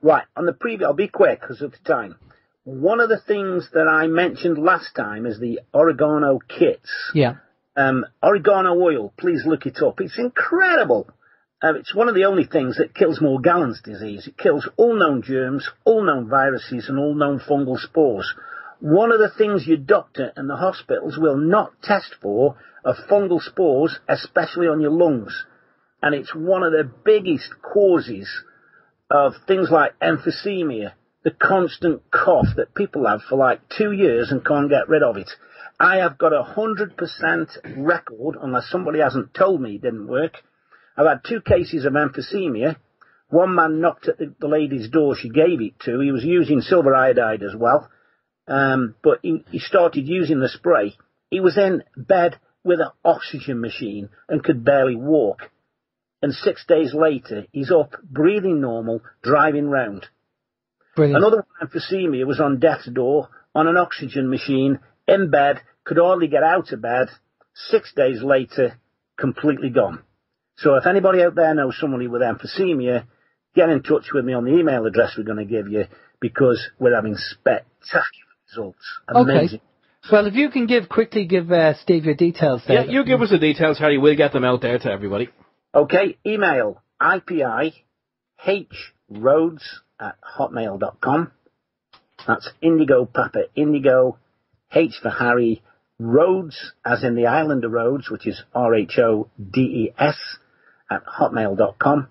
Speaker 5: Right, on the preview, I'll be quick because of the time. One of the things that I mentioned last time is the Orgone kits.
Speaker 1: Yeah.
Speaker 5: Orgone oil, please look it up. It's incredible. It's one of the only things that kills Morgellons disease. It kills all known germs, all known viruses, and all known fungal spores. One of the things your doctor and the hospitals will not test for are fungal spores, especially on your lungs. And it's one of the biggest causes of things like emphysema, the constant cough that people have for like 2 years and can't get rid of it. I have got 100% record, unless somebody hasn't told me it didn't work. I've had 2 cases of emphysema. One man knocked at the lady's door she gave it to. He was using silver iodide as well. But he started using the spray. He was in bed with an oxygen machine and could barely walk. And 6 days later, he's up, breathing normal, driving round.
Speaker 1: Brilliant.
Speaker 5: Another one, emphysema, was on death's door, on an oxygen machine, in bed, could hardly get out of bed. 6 days later, completely gone. So if anybody out there knows somebody with emphysema, get in touch with me on the email address we're going to give you, because we're having spectacular results. Amazing. Okay.
Speaker 1: Well, if you can quickly give Steve your details there.
Speaker 2: Yeah, you give us the details, Harry. We'll get them out there to everybody.
Speaker 5: Okay, email ipihrodes@hotmail.com. That's Indigo Papa Indigo, H for Harry, Rhodes, as in the island of Rhodes, which is RHODES, @hotmail.com.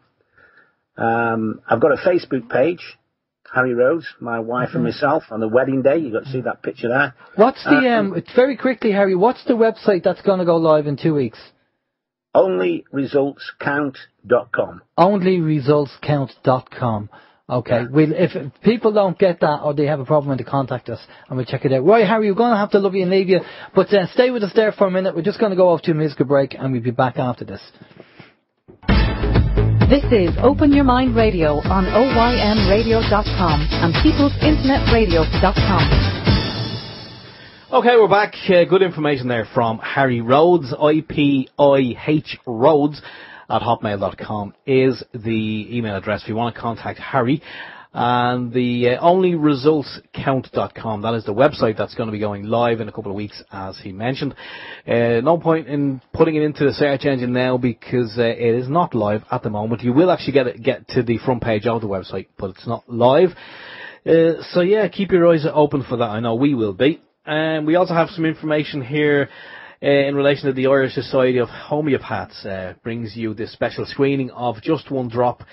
Speaker 5: I've got a Facebook page, Harry Rhodes, my wife and myself, on the wedding day. You got to see that picture there.
Speaker 1: What's the very quickly, Harry? What's the website that's going to go live in 2 weeks?
Speaker 5: OnlyResultsCount.com.
Speaker 1: OnlyResultsCount.com. Okay. Yeah. If people don't get that or they have a problem, to contact us and we'll check it out. Right, Harry, we're going to have to love you and leave you, but stay with us there for a minute. We're just going to go off to a musical break and we'll be back after this.
Speaker 3: This is Open Your Mind Radio on OYMradio.com and peoplesinternetradio.com.
Speaker 2: Okay, we're back. Good information there from Harry Rhodes. IPIH Rhodes @hotmail.com is the email address if you want to contact Harry. And the onlyresultscount.com, that is the website that's going to be going live in a couple of weeks, as he mentioned. No point in putting it into the search engine now because it is not live at the moment. You will actually get to the front page of the website, but it's not live. So yeah, keep your eyes open for that. I know we will be. And we also have some information here in relation to the Irish Society of Homeopaths. Brings you this special screening of Just One Drop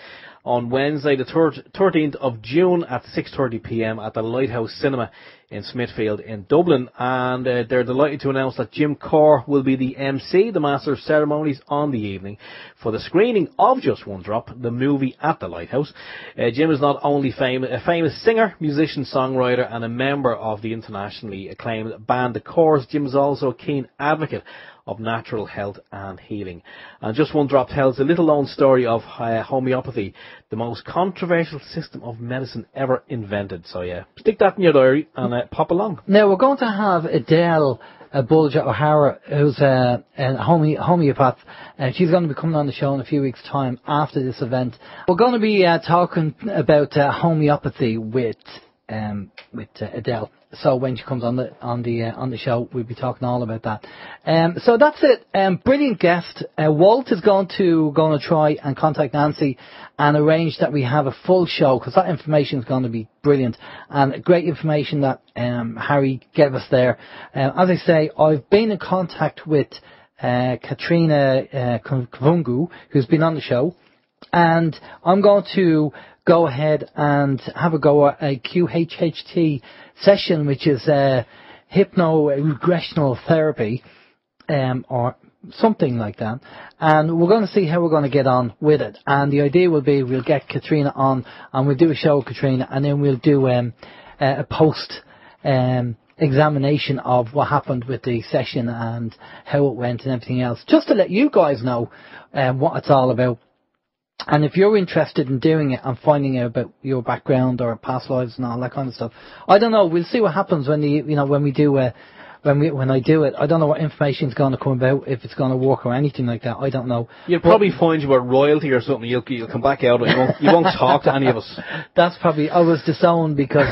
Speaker 2: on Wednesday, the 13th of June at 6:30 p.m. at the Lighthouse Cinema in Smithfield in Dublin. And they're delighted to announce that Jim Corr will be the MC, the Master of Ceremonies, on the evening for the screening of Just One Drop, the movie at the Lighthouse. Jim is not only a famous singer, musician, songwriter and a member of the internationally acclaimed band The Corrs. Jim is also a keen advocate of natural health and healing. And Just One Drop tells the little-known story of homeopathy, the most controversial system of medicine ever invented. So yeah, stick that in your diary and pop along.
Speaker 1: Now we're going to have Adele Bulger O'Hara, who's a homeopath, and she's going to be coming on the show in a few weeks' time after this event. We're going to be talking about homeopathy with Adele. So when she comes on the show, we'll be talking all about that. So that's it. Brilliant guest. Walt is going to try and contact Nancy and arrange that we have a full show, because that information is going to be brilliant and great information that Harry gave us there. As I say, I've been in contact with Katrina Kvungu, who's been on the show, and I'm going to go ahead and have a go at a QHHT session, which is hypno-regressional therapy, or something like that. And we're going to see how we're going to get on with it. And the idea will be we'll get Katrina on and we'll do a show with Katrina, and then we'll do a post examination of what happened with the session and how it went and everything else, just to let you guys know what it's all about. And if you're interested in doing it and finding out about your background or past lives and all that kind of stuff, I don't know. We'll see what happens when I do it. I don't know what information's going to come about, if it's going to work or anything like that. I don't know.
Speaker 2: You'll probably find you about royalty or something. You'll come back out and you won't talk to any of us.
Speaker 1: That's probably, I was disowned because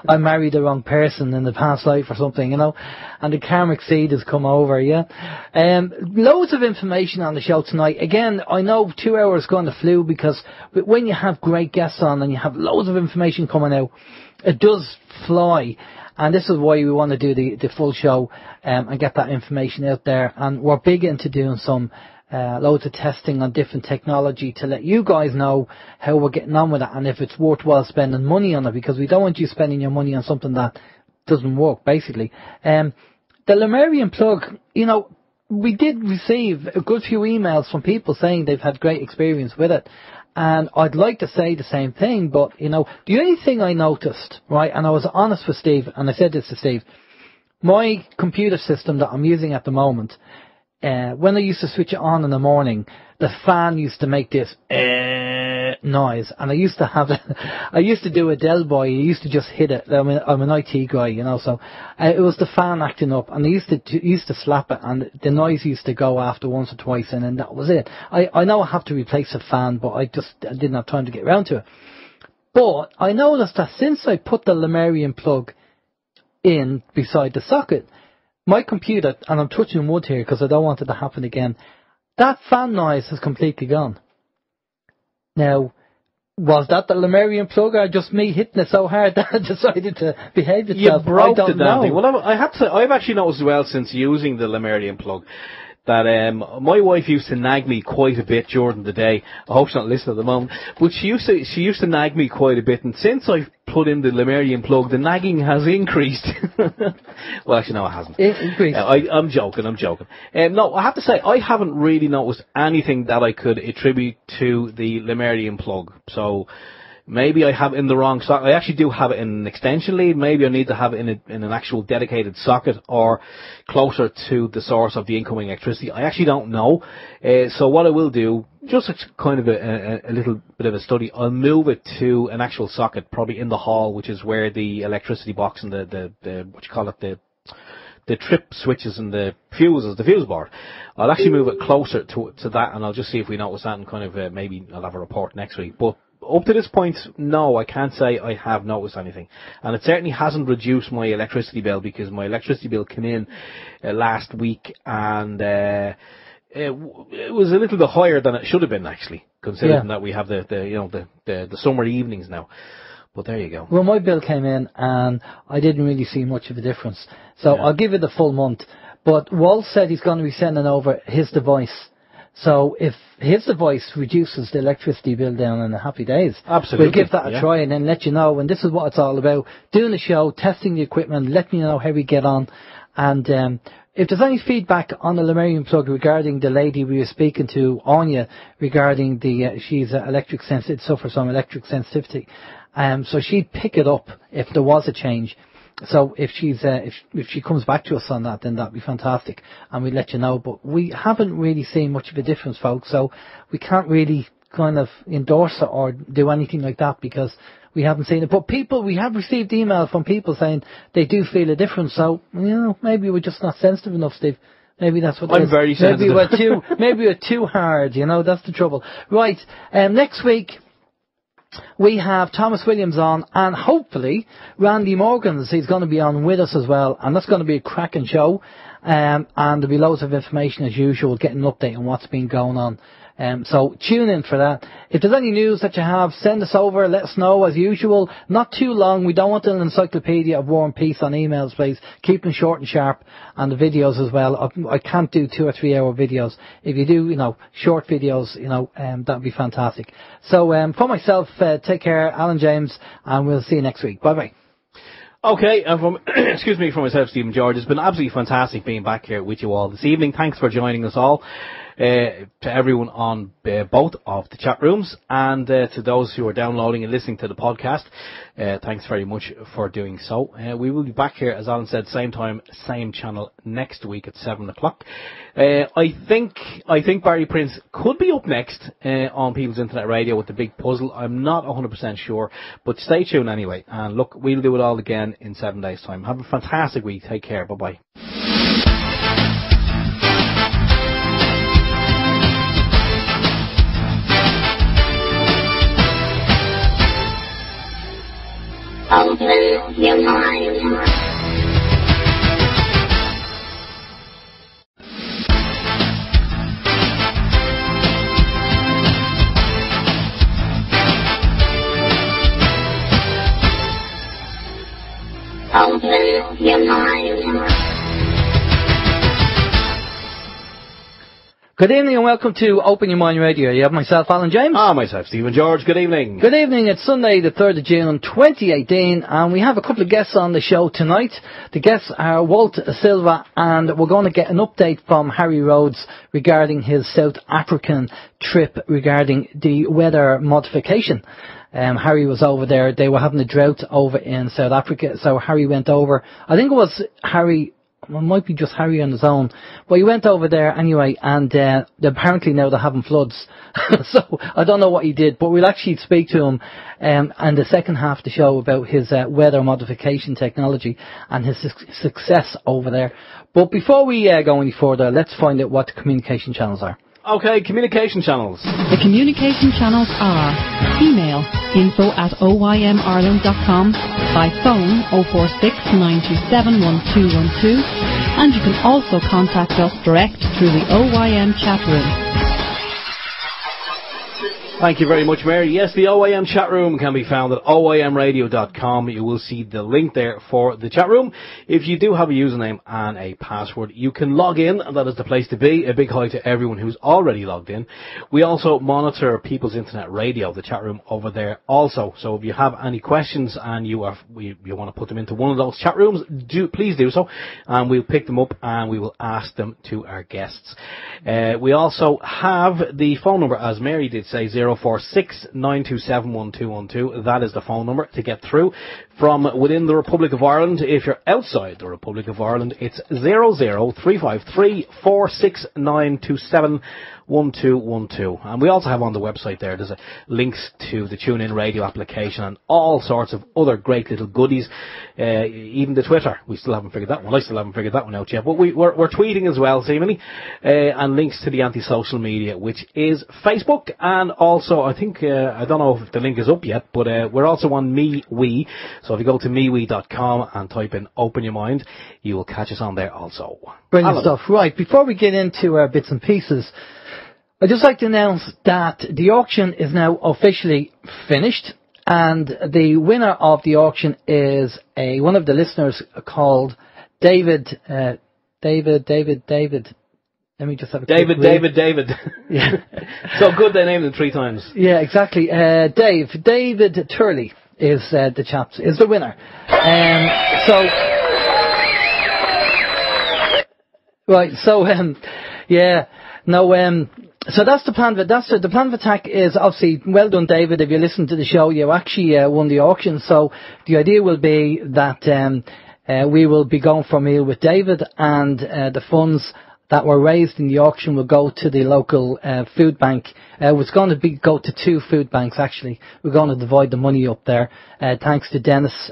Speaker 1: I married the wrong person in the past life or something, you know, and the karmic seed has come over, yeah. Loads of information on the show tonight. Again, I know 2 hours going to flew, because when you have great guests on and you have loads of information coming out, it does fly. And this is why we want to do the full show and get that information out there. And we're big into doing some loads of testing on different technology to let you guys know how we're getting on with it and if it's worthwhile spending money on it, because we don't want you spending your money on something that doesn't work, basically. The Lemurian plug, you know, we did receive a good few emails from people saying they've had great experience with it. And I'd like to say the same thing, but, you know, the only thing I noticed, right, and I was honest with Steve, and I said this to Steve, my computer system that I'm using at the moment, when I used to switch it on in the morning, the fan used to make this noise, and I used to do a Del Boy. I used to just hit it. I'm an IT guy, you know, so it was the fan acting up, and I used to slap it, and the noise used to go after once or twice, and then that was it. I know I have to replace a fan, but I didn't have time to get around to it. But I noticed that since I put the Lemurian plug in beside the socket, my computer, and I'm touching wood here because I don't want it to happen again, that fan noise has completely gone. Now, was that the Lemurian plug, or just me hitting it so hard that it decided to behave itself?
Speaker 2: You broke
Speaker 1: the damn thing.
Speaker 2: Well, I have to say, I've actually noticed as well since using the Lemurian plug that my wife used to nag me quite a bit during the day. I hope she's not listening at the moment, but she used to nag me quite a bit, and since I've put in the Lemurian plug, the nagging has increased. Well, actually, no, it hasn't.
Speaker 1: It increased.
Speaker 2: I'm joking. No, I have to say, I haven't really noticed anything that I could attribute to the Lemurian plug. So maybe I have it in the wrong socket. I actually do have it in an extension lead. Maybe I need to have it in an actual dedicated socket or closer to the source of the incoming electricity. I actually don't know. So what I will do, just kind of a little bit of a study, I'll move it to an actual socket, probably in the hall, which is where the electricity box and the what you call it, the trip switches and the fuses, the fuse board. I'll actually move it closer to that, and I'll just see if we notice that, and kind of maybe I'll have a report next week. But up to this point, no, I can't say I have noticed anything. And it certainly hasn't reduced my electricity bill, because my electricity bill came in last week, and it was a little bit higher than it should have been, actually, considering that we have the summer evenings now. But there you go.
Speaker 1: Well, my bill came in and I didn't really see much of a difference. So I'll give it the full month. But Walt said he's going to be sending over his device. So if his device reduces the electricity bill down in the happy days,
Speaker 2: absolutely,
Speaker 1: we'll give that a try and then let you know. And this is what it's all about: doing the show, testing the equipment, letting you know how we get on. And if there's any feedback on the Lemurian plug regarding the lady we were speaking to, Anya, regarding she's electric sensitive, suffers from electric sensitivity, so she'd pick it up if there was a change. So if she comes back to us on that, then that'd be fantastic, and we'll let you know. But we haven't really seen much of a difference, folks, so we can't really kind of endorse it or do anything like that because we haven't seen it. But we have received email from people saying they do feel a difference. So, maybe we're just not sensitive enough, Steve. Maybe that's what it is.
Speaker 2: I'm very sensitive.
Speaker 1: Maybe we're too hard, that's the trouble. Right, next week we have Thomas Williams on, and hopefully Randy Morgans, he's going to be on with us as well, and that's going to be a cracking show, and there'll be loads of information as usual, getting an update on what's been going on. So tune in for that. If there's any news that you have, send us over, let us know as usual. Not too long, we don't want an encyclopedia of War and Peace on emails, please. Keep them short and sharp, and the videos as well. I can't do 2 or 3 hour videos. If you do, short videos, that'd be fantastic. So for myself, take care, Alan James, and we'll see you next week. Bye bye.
Speaker 2: Okay, and excuse me for myself, Stephen George. It's been absolutely fantastic being back here with you all this evening. Thanks for joining us all. To everyone on both of the chat rooms, and to those who are downloading and listening to the podcast, thanks very much for doing so. We will be back here, as Alan said, same time, same channel next week at 7 o'clock. I think Barry Prince could be up next on People's Internet Radio with the big puzzle. I'm not 100% sure, but stay tuned anyway. And look, we'll do it all again in 7 days' time. Have a fantastic week. Take care. Bye bye.
Speaker 6: Open your mind. Open your mind.
Speaker 1: Good evening and welcome to Open Your Mind Radio. You have myself, Alan James.
Speaker 2: Myself, Stephen George. Good evening.
Speaker 1: Good evening. It's Sunday, the 3rd of June, 2018, and we have a couple of guests on the show tonight. The guests are Walt, Silva, and we're going to get an update from Harry Rhodes regarding his South African trip regarding the weather modification. Harry was over there. They were having a drought over in South Africa, so Harry went over. I think it was Harry. Well, it might be just Harry on his own. But he went over there anyway, and apparently now they're having floods. So I don't know what he did, but we'll actually speak to him in the second half of the show about his weather modification technology and his success over there. But before we go any further, let's find out what the communication channels are.
Speaker 2: Okay, communication channels.
Speaker 3: The communication channels are email info@oymireland.com, by phone 046 927 1212, and you can also contact us direct through the OYM chat room.
Speaker 2: Thank you very much, Mary. Yes, the OYM chat room can be found at oymradio.com. You will see the link there for the chat room. If you do have a username and a password, you can log in, and that is the place to be. A big hi to everyone who's already logged in. We also monitor People's Internet Radio, the chat room over there also. So if you have any questions and you want to put them into one of those chat rooms, please do so, and we'll pick them up and we will ask them to our guests. We also have the phone number, as Mary did say, 046 927 1212. That is the phone number to get through from within the Republic of Ireland. If you're outside the Republic of Ireland, it's 00353 46927 1212. And we also have on the website there's links to the TuneIn radio application and all sorts of other great little goodies. Even the Twitter, we still haven't figured that one. I still haven't figured that one out yet. But we're tweeting as well, seemingly, and links to the anti-social media, which is Facebook, and also I think I don't know if the link is up yet, but we're also on MeWe. So if you go to MeWe.com and type in Open Your Mind, you will catch us on there also.
Speaker 1: Brilliant stuff. Right, before we get into our bits and pieces, I'd just like to announce that the auction is now officially finished, and the winner of the auction is one of the listeners called David. Let me just have a quick read. David. Yeah.
Speaker 2: So good they named him 3 times.
Speaker 1: Yeah, exactly. David Turley is the winner. So that's the plan. The plan of attack is obviously well done, David. If you listen to the show, you actually won the auction. So the idea will be that we will be going for a meal with David, and the funds that were raised in the auction will go to the local food bank. It's going to go to 2 food banks actually. We're going to divide the money up there. Thanks to Dennis.